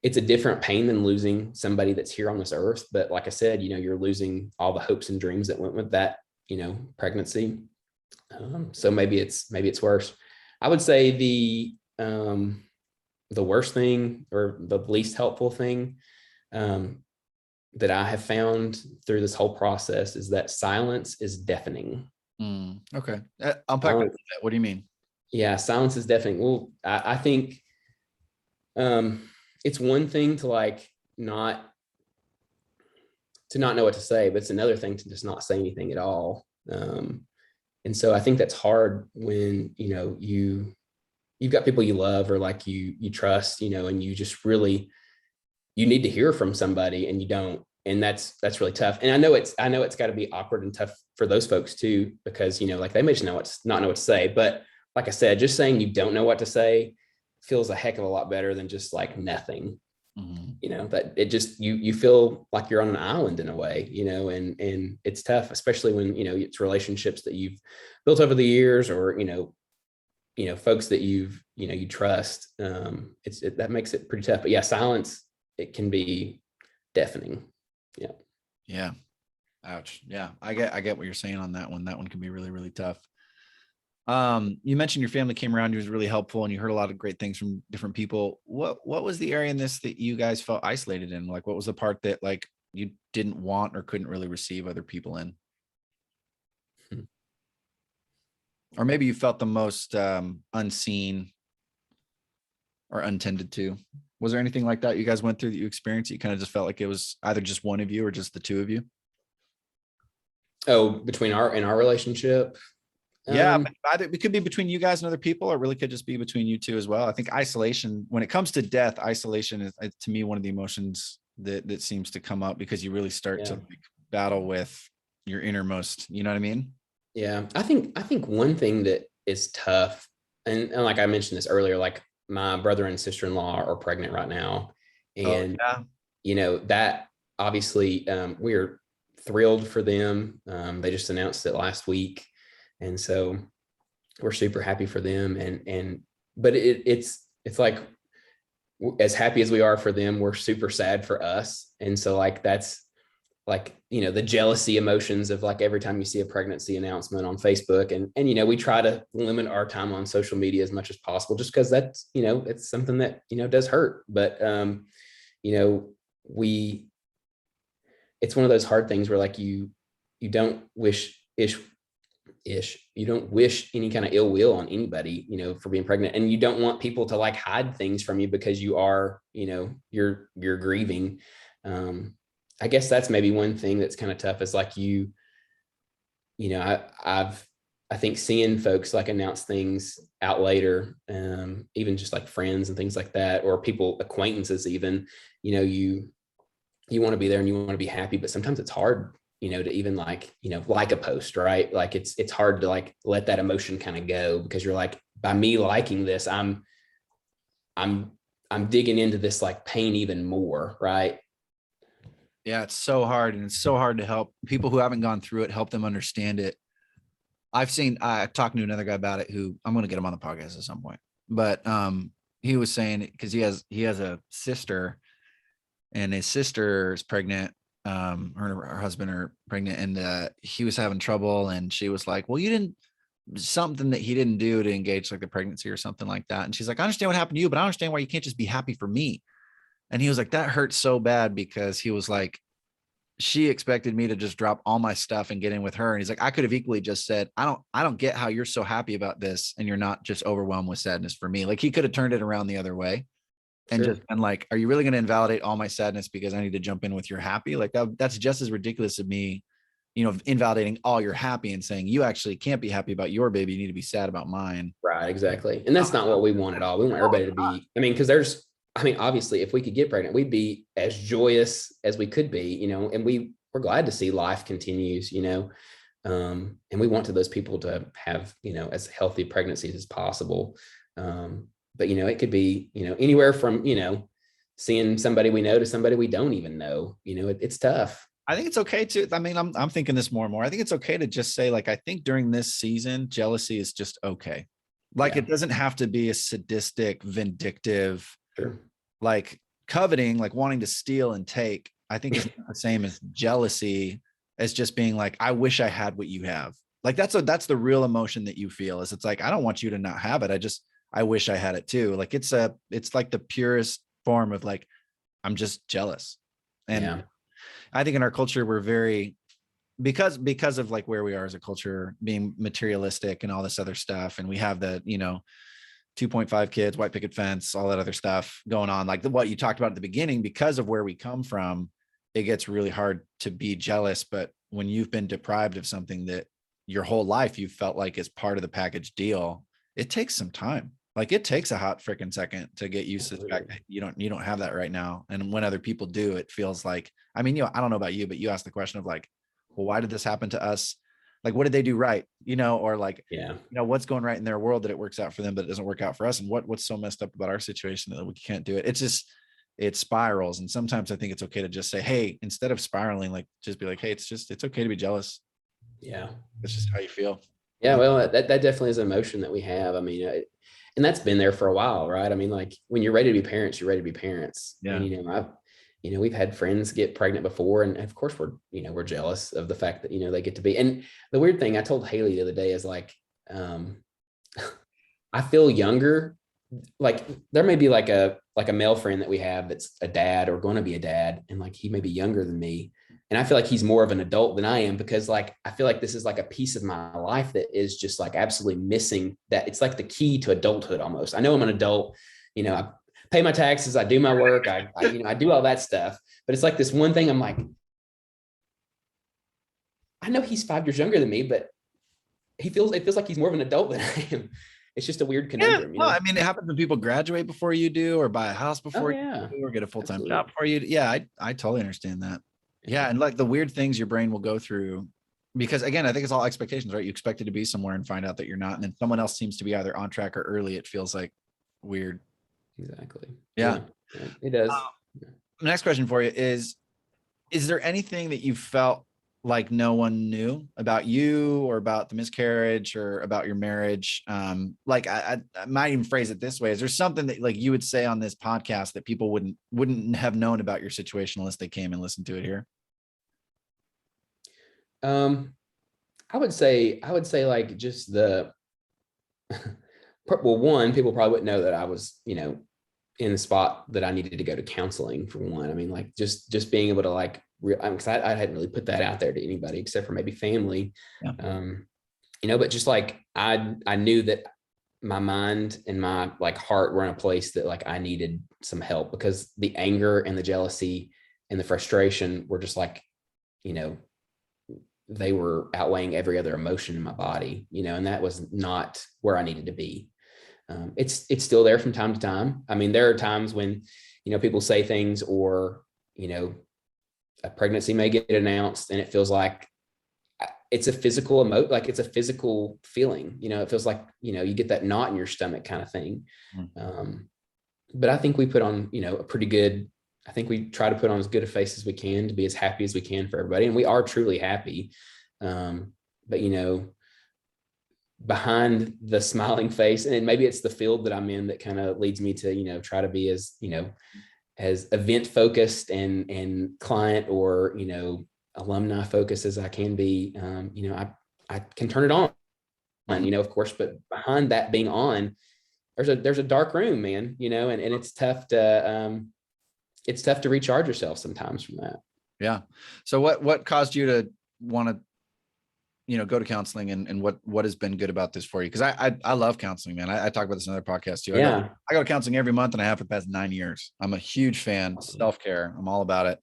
it's a different pain than losing somebody that's here on this earth. But like I said, you're losing all the hopes and dreams that went with that, pregnancy. So maybe it's worse. I would say the worst thing or the least helpful thing, that I have found through this whole process is that silence is deafening. Okay. Unpack that. What do you mean? Yeah, silence is deafening. Well, I think it's one thing to like not know what to say, but it's another thing to just not say anything at all. And so I think that's hard when, you've got people you love or like you trust, and you just really, you need to hear from somebody and you don't. And that's really tough. And I know it's got to be awkward and tough for those folks too, because, like they may just not know what to say. But like I said, just saying you don't know what to say feels a heck of a lot better than just like nothing. That it just, you feel like you're on an island in a way, and it's tough, especially when, it's relationships that you've built over the years or, folks that you trust. That makes it pretty tough. But yeah, silence, it can be deafening. Yeah. Yeah. Ouch. Yeah. I get what you're saying on that one. That one can be really, really tough. You mentioned your family came around, you was really helpful and you heard a lot of great things from different people. What was the area in this that you guys felt isolated in? Like, what was the part that like you didn't want or couldn't really receive other people in? Or maybe you felt the most unseen or untended to. Was there anything like that you guys went through that you experienced? You kind of just felt like it was either just one of you or just the two of you? Oh, in our relationship? Yeah, either it could be between you guys and other people, or it really could just be between you two as well. I think isolation, when it comes to death, isolation is to me one of the emotions that seems to come up because you really start to like battle with your innermost. You know what I mean? Yeah, I think one thing that is tough, and like I mentioned this earlier, like my brother and sister-in-law are pregnant right now, and that obviously we're thrilled for them. They just announced it last week. And so we're super happy for them. But it's like, as happy as we are for them, we're super sad for us. And so like, that's like, the jealousy emotions of like, every time you see a pregnancy announcement on Facebook and, we try to limit our time on social media as much as possible, just because that's, it's something that, does hurt. But, it's one of those hard things where like, you don't wish ish. You don't wish any kind of ill will on anybody, you know, for being pregnant, and you don't want people to like hide things from you because you are, you know, you're grieving. I guess that's maybe one thing that's kind of tough is like you know, I think seeing folks like announce things out later, even just like friends and things like that, or people, acquaintances, even, you know, you want to be there and you want to be happy, but sometimes it's hard, you know, to even like, you know, like a post, right? Like it's hard to like let that emotion kind of go, because you're like, by me liking this, I'm digging into this like pain even more, right? Yeah, it's so hard, and it's so hard to help people who haven't gone through it, help them understand it. I talked to another guy about it who I'm going to get him on the podcast at some point, but he was saying, because he has a sister, and his sister is pregnant. Her and her husband are pregnant, and he was having trouble, and she was like, well, you didn't, something that he didn't do to engage like the pregnancy or something like that. And she's like, I understand what happened to you, but I understand why you can't just be happy for me. And he was like, that hurts so bad, because he was like, she expected me to just drop all my stuff and get in with her. And he's like, I could have equally just said, I don't get how you're so happy about this and you're not just overwhelmed with sadness for me. Like he could have turned it around the other way and just been like, are you really going to invalidate all my sadness because I need to jump in with your happy? Like that's just as ridiculous of me, you know, invalidating all your happy and saying you actually can't be happy about your baby. You need to be sad about mine. Right, exactly. And that's not what we want at all. We want everybody to be, I mean, because obviously, if we could get pregnant, we'd be as joyous as we could be, you know, and we're glad to see life continues, you know, and we want to those people to have, you know, as healthy pregnancies as possible. But, you know, it could be, you know, anywhere from, you know, seeing somebody we know to somebody we don't even know, you know, it's tough. I think it's okay to, I mean, I'm thinking this more and more. I think it's okay to just say, like, I think during this season, jealousy is just okay. Like, it doesn't have to be a sadistic, vindictive, Sure. like coveting, like wanting to steal and take. I think it's not the same as jealousy, as just being like, I wish I had what you have. Like that's the real emotion that you feel, is it's like, I don't want you to not have it. I wish I had it too. Like it's like the purest form of like, I'm just jealous. And I think in our culture, we're very, because of like where we are as a culture, being materialistic and all this other stuff. And we have the, you know, 2.5 kids, white picket fence, all that other stuff going on. Like what you talked about at the beginning, because of where we come from, it gets really hard to be jealous. But when you've been deprived of something that your whole life you felt like is part of the package deal, it takes some time. Like it takes a hot freaking second to get used to the fact that you don't have that right now. And when other people do, it feels like, I mean, you know, I don't know about you, but you asked the question of like, well, why did this happen to us? Like, what did they do right? You know, or like, you know, what's going right in their world that it works out for them, but it doesn't work out for us. And what's so messed up about our situation that we can't do it? It's just, it spirals. And sometimes I think it's okay to just say, hey, instead of spiraling, like just be like, hey, it's okay to be jealous. Yeah. It's just how you feel. Yeah. Well, that definitely is an emotion that we have. I mean, and that's been there for a while, right? I mean, like when you're ready to be parents, you're ready to be parents. Yeah. And, you know, we've had friends get pregnant before, and of course we're jealous of the fact that, you know, they get to be. And the weird thing I told Haley the other day is like, I feel younger. Like there may be like a male friend that we have that's a dad or going to be a dad, and like he may be younger than me, and I feel like he's more of an adult than I am, because like I feel like this is like a piece of my life that is just like absolutely missing. That it's like the key to adulthood almost. I know I'm an adult, you know, I pay my taxes, I do my work, I you know, I do all that stuff, but it's like this one thing I'm like, I know he's 5 years younger than me, but it feels like he's more of an adult than I am. It's just a weird conundrum. Yeah, well, I mean, it happens when people graduate before you do, or buy a house before you do, or get a full-time job before you do. Yeah, I totally understand that. Yeah, and like the weird things your brain will go through, because again, I think it's all expectations, right? You expect it to be somewhere and find out that you're not, and then someone else seems to be either on track or early. It feels like weird. Exactly. Yeah, it does. Next question for you is there anything that you felt like no one knew about you, or about the miscarriage, or about your marriage? Like I might even phrase it this way: is there something that like you would say on this podcast that people wouldn't have known about your situation unless they came and listened to it here? I would say like just the well, one, people probably wouldn't know that I was, you know, in the spot that I needed to go to counseling, for one. I mean, like just being able to like, because I hadn't really put that out there to anybody except for maybe family. but just like I knew that my mind and my like heart were in a place that like I needed some help, because the anger and the jealousy and the frustration were just like, they were outweighing every other emotion in my body, and that was not where I needed to be. It's still there from time to time. I mean, there are times when, people say things, or, a pregnancy may get announced and it feels like it's a physical like it's a physical feeling, it feels like, you get that knot in your stomach kind of thing. But I think we put on, I think we try to put on as good a face as we can to be as happy as we can for everybody. And we are truly happy. But, behind the smiling face, and maybe it's the field that I'm in that kind of leads me to, try to be as, as event focused and client or, alumni focused as I can be. I can turn it on, of course, but behind that being on, there's a dark room, man, and it's tough to recharge yourself sometimes from that. Yeah. So what caused you to want to, go to counseling, and what has been good about this for you? Cause I love counseling, man. I talk about this in other podcasts too. Yeah. I go to counseling every month, and I have for the past 9 years. I'm a huge fan. Awesome. Self-care. I'm all about it.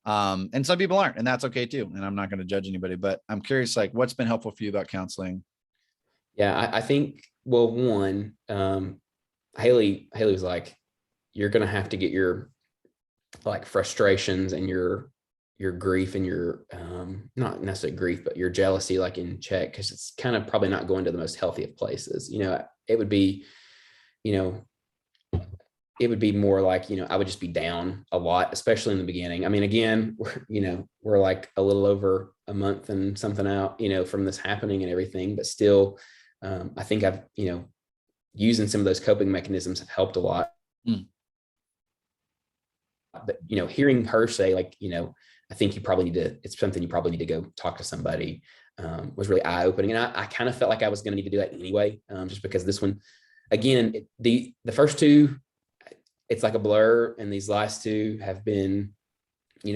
And some people aren't, and that's okay too. And I'm not going to judge anybody, but I'm curious, like, what's been helpful for you about counseling? Yeah. I think, well, one, Haley was like, you're going to have to get your like frustrations and your grief and your, not necessarily grief, but your jealousy, like in check. Cause it's kind of probably not going to the most healthy of places. It would be, it would be more like, I would just be down a lot, especially in the beginning. I mean, again, we're like a little over a month and something out, from this happening and everything, but still, I think I've, using some of those coping mechanisms have helped a lot. But, hearing her say like, I think it's something you probably need to go talk to somebody, was really eye opening. And I kind of felt like I was going to need to do that anyway, just because this one, again, the first two, it's like a blur. And these last two have been,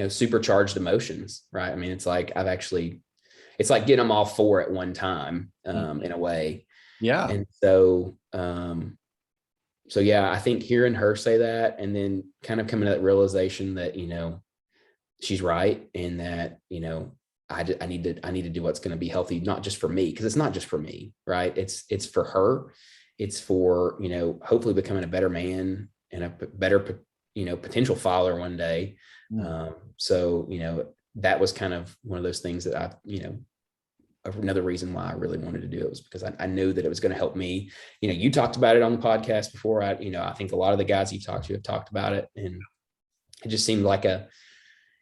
supercharged emotions, right? I mean, it's like, it's like getting them all four at one time, in a way. Yeah. And so yeah, I think hearing her say that, and then kind of coming to that realization that, she's right. And that, I need to do what's going to be healthy, not just for me, because it's not just for me, right? It's for her. It's for, hopefully becoming a better man and a better, potential father one day. So, that was kind of one of those things that I, another reason why I really wanted to do it was because I knew that it was going to help me. You talked about it on the podcast before. I think a lot of the guys you talked to have talked about it, and it just seemed like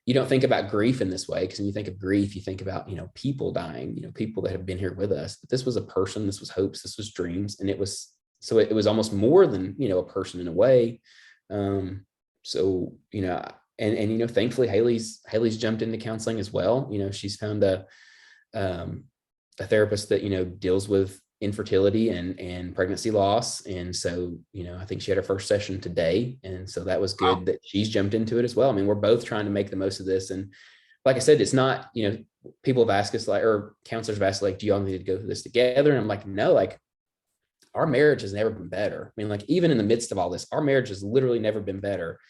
you don't think about grief in this way, because when you think of grief, you think about, people dying, people that have been here with us. But this was a person, this was hopes, this was dreams. And it was almost more than, a person in a way. So, and thankfully Haley's jumped into counseling as well. She's found a therapist that, deals with infertility and pregnancy loss. And so, I think she had her first session today. And so that was good that she's jumped into it as well. I mean, we're both trying to make the most of this. And like I said, it's not, people have asked us, like, or counselors have asked, like, do you all need to go through this together? And I'm like, no, like, our marriage has never been better. I mean, like, even in the midst of all this, our marriage has literally never been better.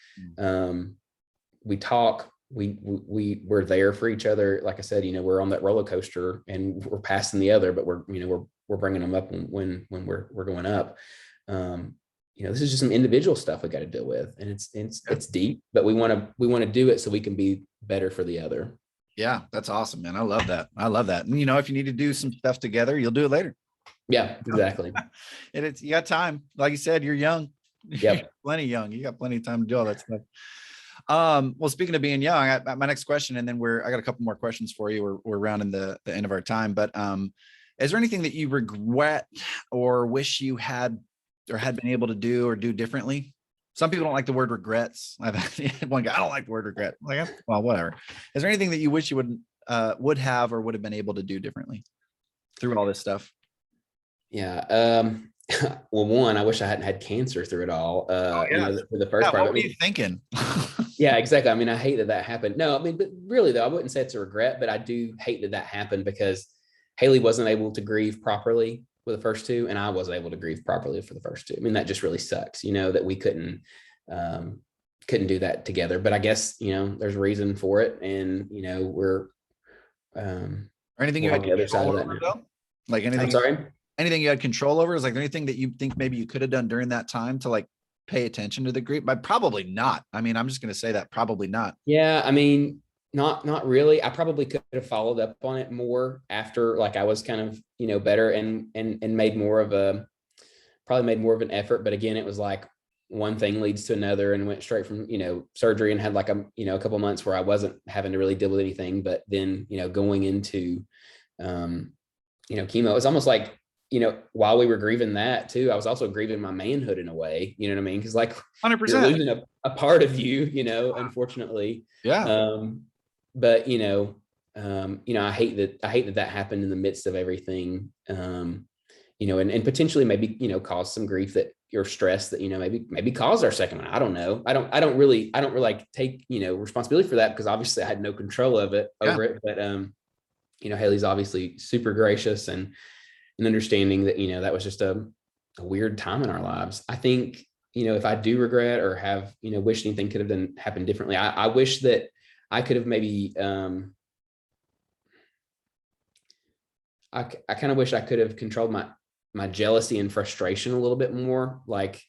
We talk, we're there for each other. Like I said, we're on that roller coaster and we're passing the other, but we're bringing them up when we're going up. This is just some individual stuff we got to deal with, and it's deep, but we want to do it so we can be better for the other. Yeah, that's awesome, man. I love that. And, if you need to do some stuff together, you'll do it later. Yeah, exactly. And you got time. Like you said, you're young. Yep. You're plenty young. You got plenty of time to do all that stuff. Well, speaking of being young, I got my next question, and then I got a couple more questions for you. We're rounding the end of our time, but is there anything that you regret or wish you had or had been able to do or do differently? Some people don't like the word regrets. I've had one guy, I don't like the word regret. Like, well, whatever. Is there anything that you wish you would have or would have been able to do differently through all this stuff? Yeah. Well, one, I wish I hadn't had cancer through it all. For the first part. What were you thinking? Yeah, exactly. I mean, I hate that happened. No, I mean, but really though, I wouldn't say it's a regret, but I do hate that happened, because Haley wasn't able to grieve properly with the first two, and I wasn't able to grieve properly for the first two. I mean, that just really sucks, that we couldn't do that together. But I guess, there's a reason for it. And, we're or anything you we're had on the other side control of that over, now. though? Like I'm anything, sorry? anything you had control over? Is like anything that you think maybe you could have done during that time to like pay attention to the grief? But probably not. I mean, I'm just going to say that probably not. Yeah, I mean, not really. I probably could have followed up on it more after, like, I was kind of, better and made more of an effort. But again, it was like one thing leads to another, and went straight from, surgery, and had like a couple months where I wasn't having to really deal with anything. But then, going into, chemo, it was almost like, while we were grieving that too, I was also grieving my manhood in a way, you know what I mean? Cause like 100%. you're losing a part of you, unfortunately. Yeah. But I hate that happened in the midst of everything. And potentially maybe, cause some grief, that you're stressed that, maybe caused our second one. I don't know. I don't really like take, responsibility for that, because obviously I had no control of it over it. But, Haley's obviously super gracious and understanding that, that was just a weird time in our lives. I think, if I do regret or have, wish anything could have happened differently, I wish that I could have maybe, I kind of wish I could have controlled my jealousy and frustration a little bit more. Like,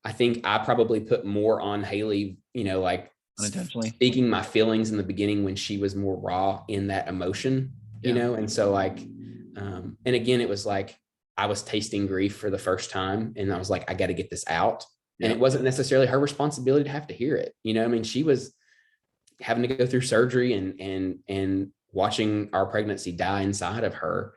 I think I probably put more on Haley, like Unintentionally speaking my feelings in the beginning when she was more raw in that emotion, and so like, and again, it was like, I was tasting grief for the first time, and I was like, I got to get this out. And it wasn't necessarily her responsibility to have to hear it. I mean, she was having to go through surgery and watching our pregnancy die inside of her.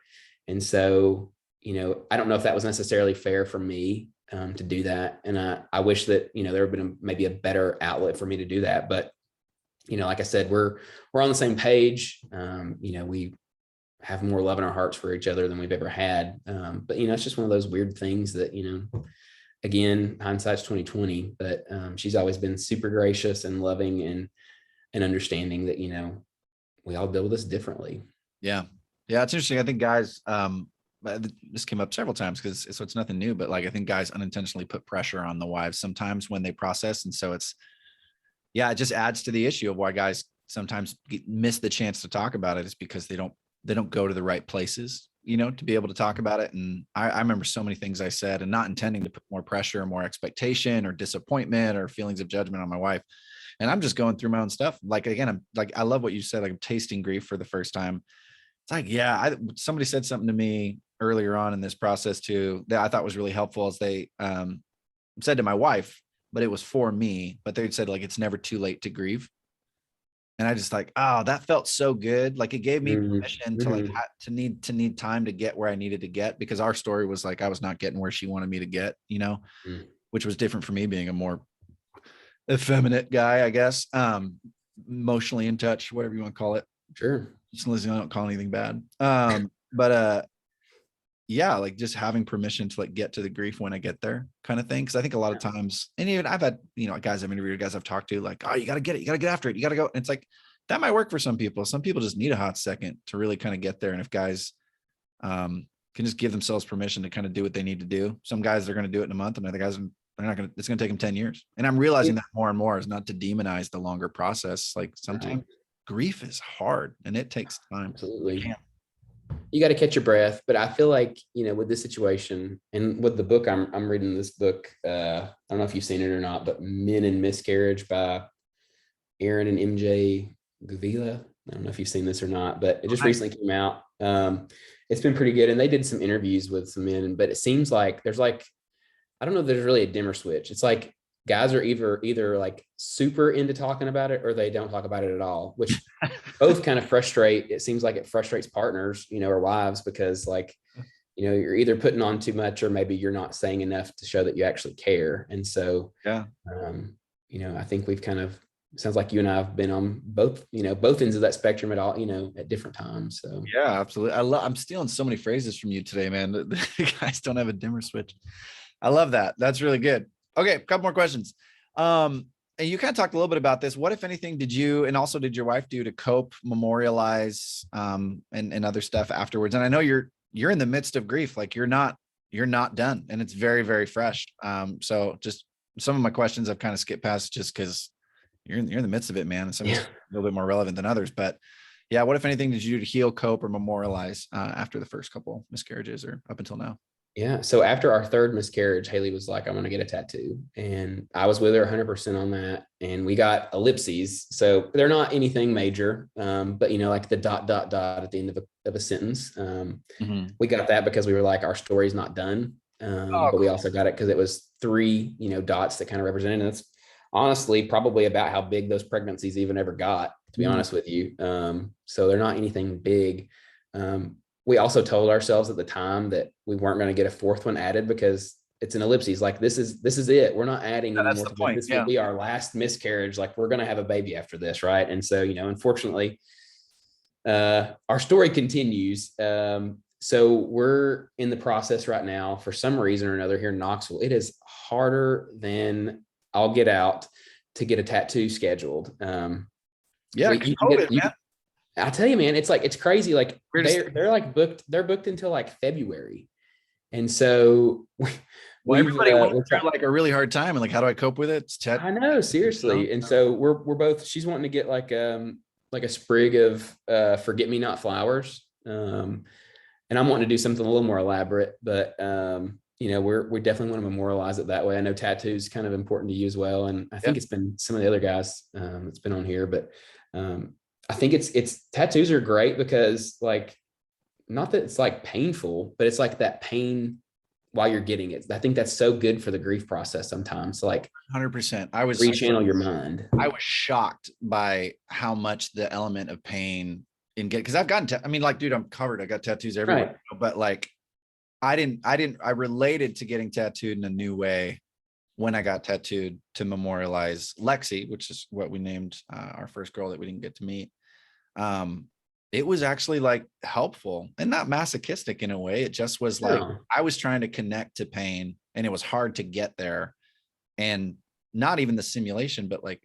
And so, I don't know if that was necessarily fair for me to do that. And I wish that, there had been maybe a better outlet for me to do that. But, like I said, we're on the same page. We have more love in our hearts for each other than we've ever had. But, it's just one of those weird things that, again, hindsight's 2020, but she's always been super gracious and loving and understanding that, we all deal with this differently. Yeah. Yeah. It's interesting. I think guys, this came up several times because it's nothing new, but like, I think guys unintentionally put pressure on the wives sometimes when they process. And so it just adds to the issue of why guys sometimes miss the chance to talk about it, is because they don't go to the right places, to be able to talk about it. And I remember so many things I said, and not intending to put more pressure or more expectation or disappointment or feelings of judgment on my wife. And I'm just going through my own stuff. Like, again, I'm like, I love what you said, like I'm tasting grief for the first time. It's like, somebody said something to me earlier on in this process too, that I thought was really helpful, as they said to my wife, but it was for me, but they said like, it's never too late to grieve. And I just like, oh, that felt so good. Like, it gave me permission to like to need time to get where I needed to get, because our story was like, I was not getting where she wanted me to get, which was different for me, being a more effeminate guy, I guess, emotionally in touch, whatever you want to call it. Sure. Just listening, I don't call anything bad. Like just having permission to like get to the grief when I get there, kind of thing. Cause I think a lot of times, and even I've had, guys I've interviewed, guys I've talked to, like, oh, you got to get it. You got to get after it. You got to go. And it's like, that might work for some people. Some people just need a hot second to really kind of get there. And if guys can just give themselves permission to kind of do what they need to do. Some guys are going to do it in a month, and other guys, it's going to take them 10 years. And I'm realizing that more and more, is not to demonize the longer process. Like, sometimes grief is hard and it takes time. Absolutely. You got to catch your breath. But I feel like, with this situation and with the book, I'm reading this book. I don't know if you've seen it or not, but Men and Miscarriage by Aaron and MJ Guvila. I don't know if you've seen this or not, but it just recently came out. It's been pretty good. And they did some interviews with some men, but it seems like there's like, I don't know if there's really a dimmer switch. It's like guys are either like super into talking about it, or they don't talk about it at all, which both kind of frustrate. It seems like it frustrates partners, or wives, because like, you're either putting on too much, or maybe you're not saying enough to show that you actually care. And so, I think we've kind of, sounds like you and I have been on both ends of that spectrum at all, at different times. So yeah, absolutely. I'm stealing so many phrases from you today, man. The guys don't have a dimmer switch. I love that. That's really good. Okay, a couple more questions. and you kind of talked a little bit about this. What, if anything, did you, and also did your wife do to cope, memorialize, and other stuff afterwards? And I know you're in the midst of grief. Like you're not done, and it's very, very fresh. So just some of my questions I've kind of skipped past just because you're in the midst of it, man. And some of it's a little bit more relevant than others, but yeah. What, if anything, did you do to heal, cope, or memorialize after the first couple miscarriages or up until now? Yeah. So after our third miscarriage, Haley was like, I want to get a tattoo. And I was with her 100% on that. And we got ellipses. So they're not anything major, but, like the ... at the end of a sentence. We got that because we were like, our story's not done. But we also got it because it was 3, dots that kind of represented. And that's honestly probably about how big those pregnancies even ever got, to be honest with you. So they're not anything big. We also told ourselves at the time that we weren't going to get a 4th one added because it's an ellipses. Like this is it. We're not adding anymore. That's the point. This will be our last miscarriage. Like we're going to have a baby after this. Right. And so, unfortunately, our story continues. So we're in the process right now, for some reason or another here in Knoxville. It is harder than I'll get out to get a tattoo scheduled. I tell you, man, it's crazy. Like they're like booked. They're booked until like February, and so everybody went through like a really hard time. And like, how do I cope with it? I know, seriously. And so we're both. She's wanting to get like a sprig of forget-me-not flowers, and I'm wanting to do something a little more elaborate. But we definitely want to memorialize it that way. I know tattoos kind of important to you as well, and I think it's been some of the other guys that's been on here, but. I think it's tattoos are great because like, not that it's like painful, but it's like that pain while you're getting it. I think that's so good for the grief process sometimes. Like 100%. Rechannel your mind. I was shocked by how much the element of pain because I've gotten, like, dude, I'm covered. I got tattoos everywhere, but like, I related to getting tattooed in a new way when I got tattooed to memorialize Lexi, which is what we named our first girl that we didn't get to meet. It was actually like helpful and not masochistic in a way. It just was like, I was trying to connect to pain and it was hard to get there, and not even the simulation, but like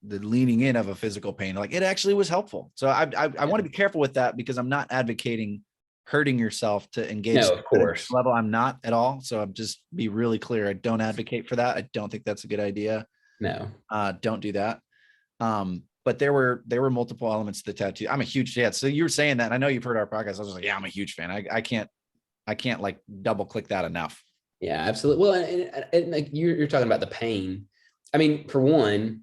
the leaning in of a physical pain. Like it actually was helpful. So I want to be careful with that because I'm not advocating hurting yourself to engage. No, of course. Level. I'm not at all. So I'm just be really clear. I don't advocate for that. I don't think that's a good idea. No, don't do that. But there were multiple elements to the tattoo. I'm a huge fan. So you were saying that, and I know you've heard our podcast. I was like, yeah, I'm a huge fan. I can't like double click that enough. Yeah, absolutely. Well, and like you're talking about the pain. I mean, for one,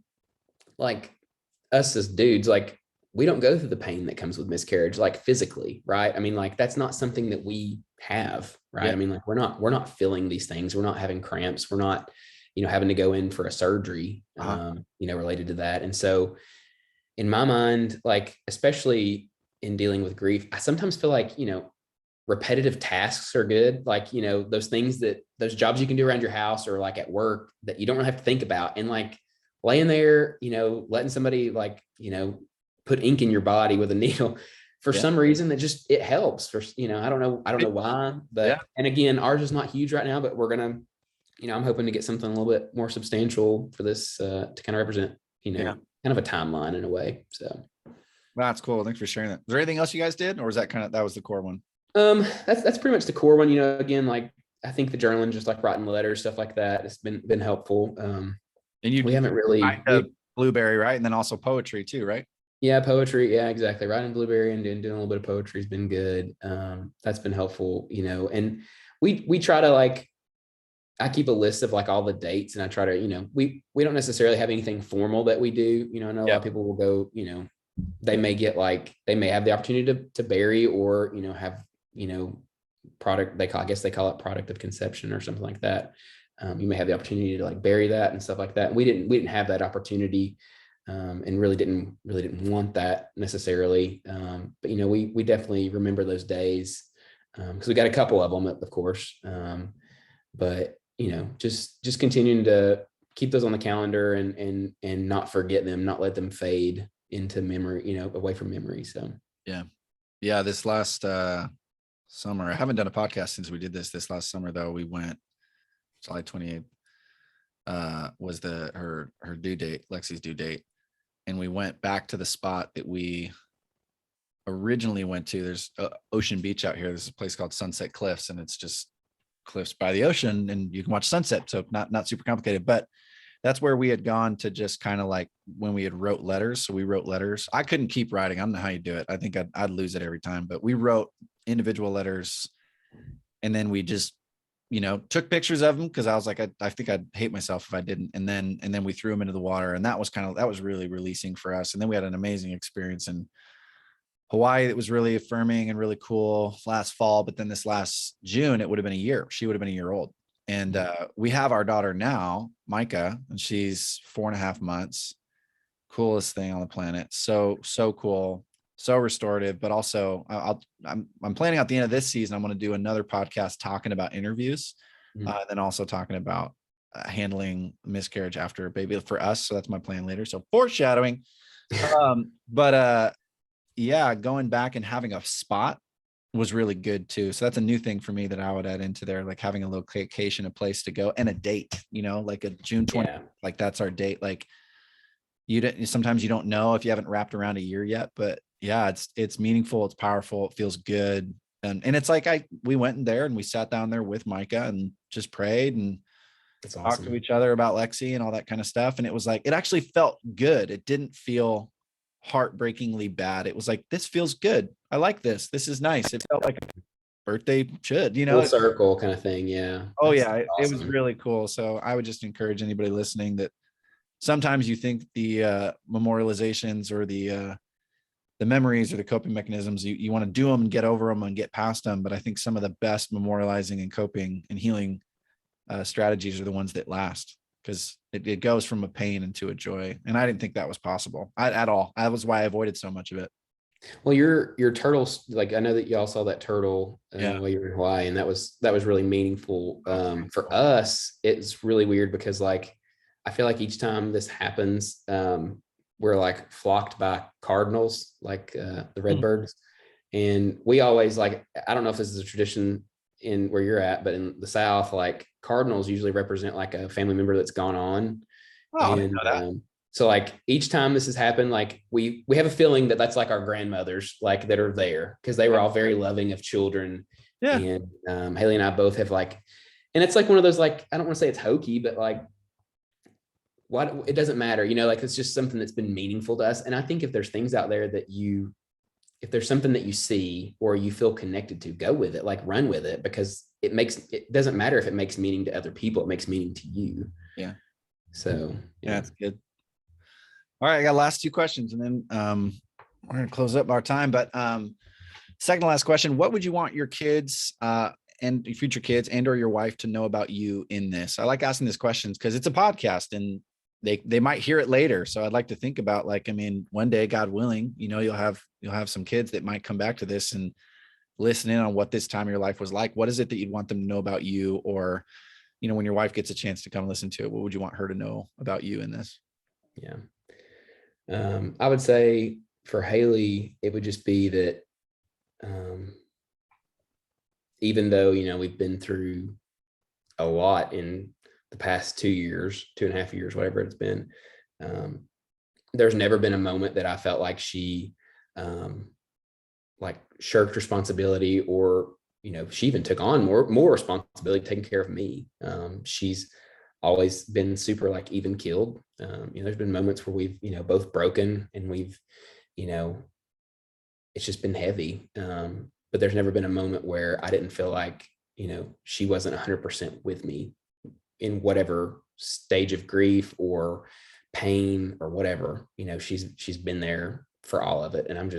like us as dudes, like we don't go through the pain that comes with miscarriage, like physically, right? I mean, like that's not something that we have, right? Yeah. I mean, like we're not feeling these things. We're not having cramps. We're not, having to go in for a surgery, related to that. And so in my mind, like, especially in dealing with grief, I sometimes feel like, repetitive tasks are good. Like, those things those jobs you can do around your house or like at work that you don't really have to think about. And like laying there, letting somebody like, put ink in your body with a needle for some reason that just, it helps for, I don't know why, but, and again, ours is not huge right now, but we're going to, I'm hoping to get something a little bit more substantial for this, to kind of represent, kind of a timeline in a way. So that's cool. Thanks for sharing that. Was there anything else you guys did, or was that that was the core one? That's pretty much the core one. Again, like I think the journaling, just like writing letters, stuff like that, it's been helpful. And we haven't really Blueberry, right? And then also poetry too, right? Yeah, poetry. Yeah, exactly. Writing Blueberry and doing a little bit of poetry has been good. That's been helpful, and we try to like, I keep a list of like all the dates, and I try to, we don't necessarily have anything formal that we do. I know a lot of people will go, they may have the opportunity to bury or, have, product, I guess they call it product of conception or something like that. You may have the opportunity to like bury that and stuff like that. We didn't have that opportunity, and really didn't want that necessarily. But we definitely remember those days, because we got a couple of them, of course. But just continuing to keep those on the calendar and not forget them, not let them fade into memory, away from memory. So yeah. This last summer, I haven't done a podcast since we did this last summer though. We went July 28th. was her due date, Lexi's due date. And we went back to the spot that we originally went to. There's Ocean Beach out here. There's a place called Sunset Cliffs, and it's just cliffs by the ocean, and you can watch sunset. So not super complicated, but that's where we had gone to just kind of like when we had wrote letters. So we wrote letters. I couldn't keep writing. I don't know how you do it. I think I'd lose it every time, but we wrote individual letters, and then we just, took pictures of them, because I was like, I think I'd hate myself if I didn't. And then we threw them into the water, and that was really releasing for us. And then we had an amazing experience in Hawaii that was really affirming and really cool last fall. But then this last June, it would have been a year. She would have been a year old. And we have our daughter now, Micah, and she's 4.5 months. Coolest thing on the planet. So cool, so restorative. But also, I'm planning at the end of this season, I'm going to do another podcast talking about interviews, then also talking about handling miscarriage after a baby for us. So that's my plan later. So foreshadowing. But yeah, going back and having a spot was really good too. So that's a new thing for me that I would add into there, like having a location, a place to go, and a date, like a June 20th, like that's our date. Like sometimes you don't know if you haven't wrapped around a year yet, but yeah, it's meaningful. It's powerful. It feels good. And it's like, we went in there and we sat down there with Micah and just prayed and talked to each other about Lexi and all that kind of stuff. And it was like, it actually felt good. It didn't feel heartbreakingly bad. It was like, this feels good. I like this. This is nice. It felt like a birthday should, full circle kind of thing. Yeah. Oh yeah. It was really cool. So I would just encourage anybody listening that sometimes you think the memorializations or the memories or the coping mechanisms, you want to do them and get over them and get past them. But I think some of the best memorializing and coping and healing strategies are the ones that last, because it goes from a pain into a joy. And I didn't think that was possible at all. That was why I avoided so much of it. Well, your turtles, like I know that y'all saw that turtle while you were in Hawaii, and that was really meaningful. For us, it's really weird because like I feel like each time this happens, we're like flocked by cardinals, like the redbirds, and we always like, I don't know if this is a tradition in where you're at, but in the South, like cardinals usually represent like a family member that's gone on. Oh, and I didn't know that. So like each time this has happened, like we have a feeling that that's like our grandmothers, like that are there, because they were all very loving of children. Yeah. And Haley and I both have like, and it's like one of those, like, I don't want to say it's hokey, but like, what, it doesn't matter, like it's just something that's been meaningful to us. And I think if there's things out there that if there's something that you see or you feel connected to, go with it, like run with it, because it doesn't matter if it makes meaning to other people, it makes meaning to you. Yeah. So yeah, that's good. All right, I got last 2 questions, and then we're going to close up our time. But second to last question: what would you want your kids and your future kids and or your wife to know about you in this? I like asking these questions because it's a podcast, and they might hear it later. So I'd like to think about, like, I mean, one day, God willing, you'll have some kids that might come back to this and listen in on what this time of your life was like. What is it that you'd want them to know about you? Or, when your wife gets a chance to come listen to it, what would you want her to know about you in this? Yeah. I would say for Haley, it would just be that even though, we've been through a lot in the past 2 years, 2.5 years, whatever it's been, there's never been a moment that I felt like she like shirked responsibility, or, she even took on more responsibility, taking care of me. She's always been super like even keeled. There's been moments where we've, both broken, and we've, it's just been heavy. But there's never been a moment where I didn't feel like, she wasn't 100% with me in whatever stage of grief or pain or whatever. She's been there for all of it. And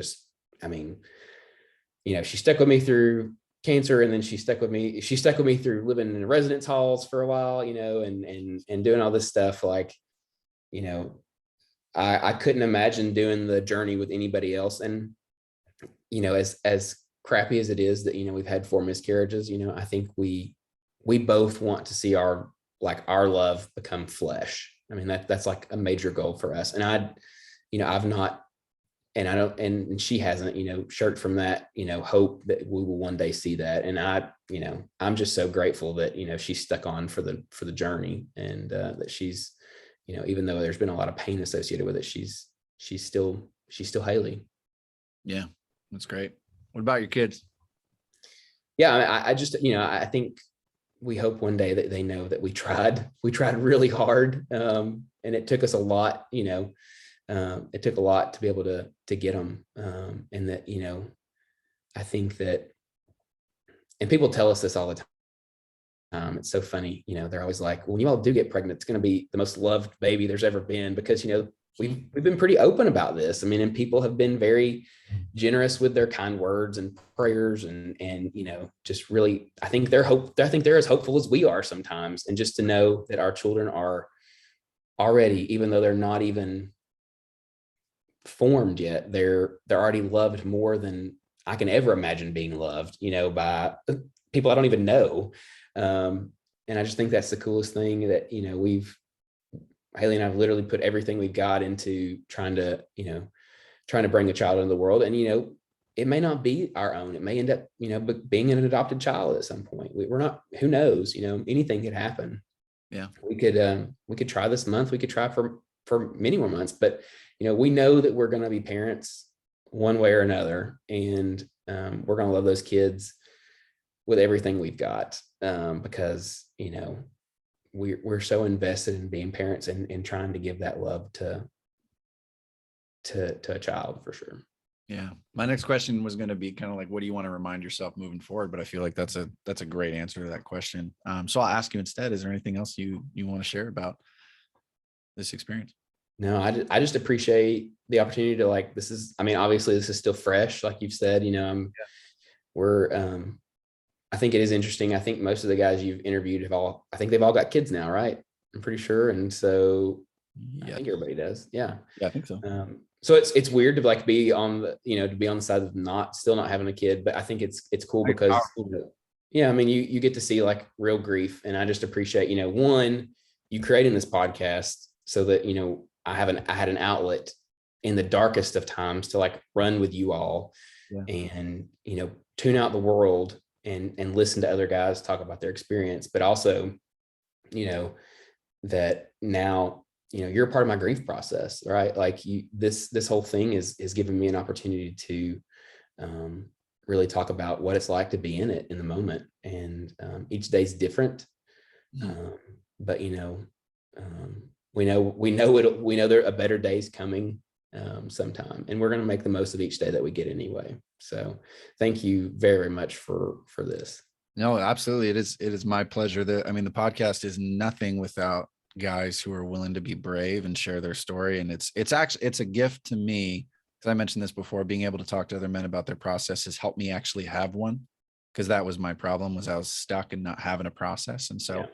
she stuck with me through cancer, and then she stuck with me through living in residence halls for a while, and doing all this stuff. Like, I couldn't imagine doing the journey with anybody else. And, as crappy as it is that, we've had 4 miscarriages, I think we both want to see our love become flesh. I mean, that's like a major goal for us. And I've not and I don't, and she hasn't, shirked from that, hope that we will one day see that. And I'm just so grateful that, she's stuck on for the journey, and that she's, even though there's been a lot of pain associated with it, she's still Haley. Yeah, that's great. What about your kids? Yeah, I just, I think we hope one day that they know that we tried really hard. And it took us a lot, it took a lot to be able to get them. And that, I think that, and people tell us this all the time. It's so funny, they're always like, when you all do get pregnant, it's going to be the most loved baby there's ever been, because, we've been pretty open about this. I mean, and people have been very generous with their kind words and prayers, and just really, I think they're as hopeful as we are sometimes. And just to know that our children are already, even though they're not even formed yet, they're already loved more than I can ever imagine being loved, by people I don't even know. And I just think that's the coolest thing, that, Haley and I've literally put everything we've got into trying to bring a child into the world. And, it may not be our own. It may end up, being an adopted child at some point. We're not, who knows, anything could happen. Yeah. We could try this month. We could try for many more months, but, we know that we're going to be parents one way or another. And we're going to love those kids with everything we've got, because, we're so invested in being parents and trying to give that love to a child, for sure. Yeah. My next question was going to be kind of like, what do you want to remind yourself moving forward? But I feel like that's a great answer to that question. So I'll ask you instead, is there anything else you want to share about this experience? No, I just appreciate the opportunity to, like, obviously this is still fresh. Like you've said, I think it is interesting. I think most of the guys you've interviewed they've all got kids now, right? I'm pretty sure. And so I think everybody does. Yeah. Yeah, I think so. So it's weird to be on the side of still not having a kid, but I think it's cool because, yeah, I mean, you get to see like real grief. And I just appreciate, one, you creating this podcast so that, I had an outlet in the darkest of times to like run with you all, and, tune out the world and listen to other guys talk about their experience, but also, that now, you're a part of my grief process, right? Like this whole thing is giving me an opportunity to really talk about what it's like to be in it in the moment. And each day's different. But we know there a better day's coming sometime, and we're going to make the most of each day that we get anyway. So thank you very much for this. No, absolutely. It is my pleasure. The podcast is nothing without guys who are willing to be brave and share their story. And it's a gift to me, because I mentioned this before, being able to talk to other men about their process has helped me actually have one, because that was my problem, was I was stuck and not having a process. And so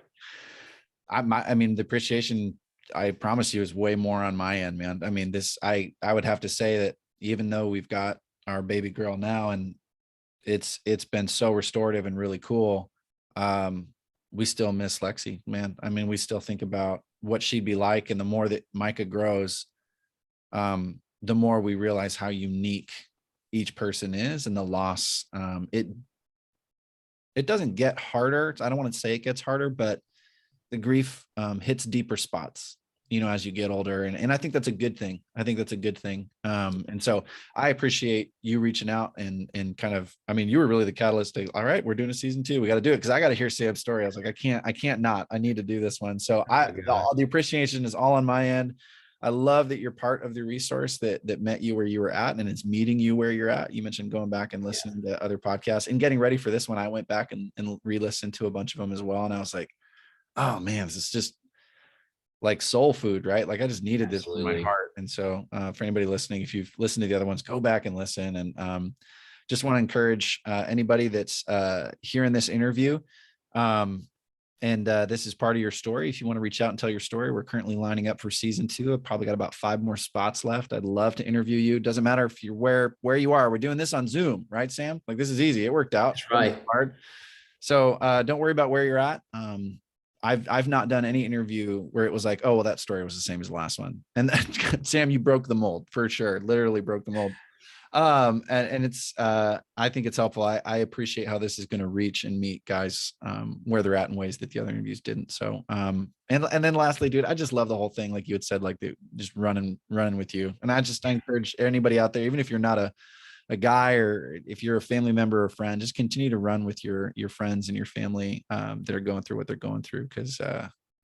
the appreciation, I promise you, is way more on my end, man. I mean, I would have to say that even though we've got our baby girl now and it's been so restorative and really cool, we still miss Lexi, man. I mean, we still think about what she'd be like. And the more that Micah grows, the more we realize how unique each person is, and the loss, it doesn't get harder. I don't want to say it gets harder, but the grief hits deeper spots, as you get older. And I think that's a good thing. And so I appreciate you reaching out and kind of, you were really the catalyst to, all right, we're doing a season 2. We got to do it. Cause I got to hear Sam's story. I was like, I can't not, I need to do this one. So the appreciation is all on my end. I love that you're part of the resource that met you where you were at, and it's meeting you where you're at. You mentioned going back and listening to other podcasts and getting ready for this one. I went back and re-listened to a bunch of them as well. And I was like, oh man, this is just like soul food, right? Like I just needed this in my heart. And so for anybody listening, if you've listened to the other ones, go back and listen. And just want to encourage anybody that's hearing this interview. And this is part of your story. If you want to reach out and tell your story, we're currently lining up for season 2. I've probably got about 5 more spots left. I'd love to interview you. Doesn't matter if you're where you are. We're doing this on Zoom, right, Sam? Like this is easy. It worked out. That's right. Hard. So don't worry about where you're at. I've not done any interview where it was like, oh, well, that story was the same as the last one. And then, Sam, you broke the mold for sure. Literally broke the mold. And it's, I think it's helpful. I appreciate how this is going to reach and meet guys, where they're at in ways that the other interviews didn't. So, and then lastly, dude, I just love the whole thing. Like you had said, like just running with you. And I encourage anybody out there, even if you're not a guy, or if you're a family member or friend, just continue to run with your friends and your family, that are going through what they're going through. Cause,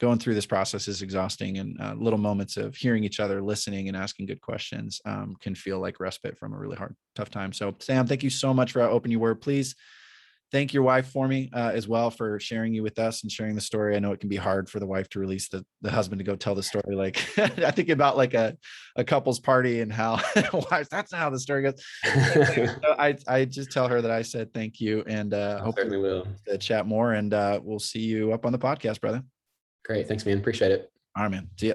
going through this process is exhausting, and little moments of hearing each other, listening and asking good questions, can feel like respite from a really hard, tough time. So Sam, thank you so much for how open you were. Please thank your wife for me, as well, for sharing you with us and sharing the story. I know it can be hard for the wife to release the husband to go tell the story. Like I think about like a couple's party and how that's not how the story goes. So I just tell her that I said thank you, and I certainly will. To chat more, and we'll see you up on the podcast, brother. Great. Thanks, man. Appreciate it. All right, man. See ya.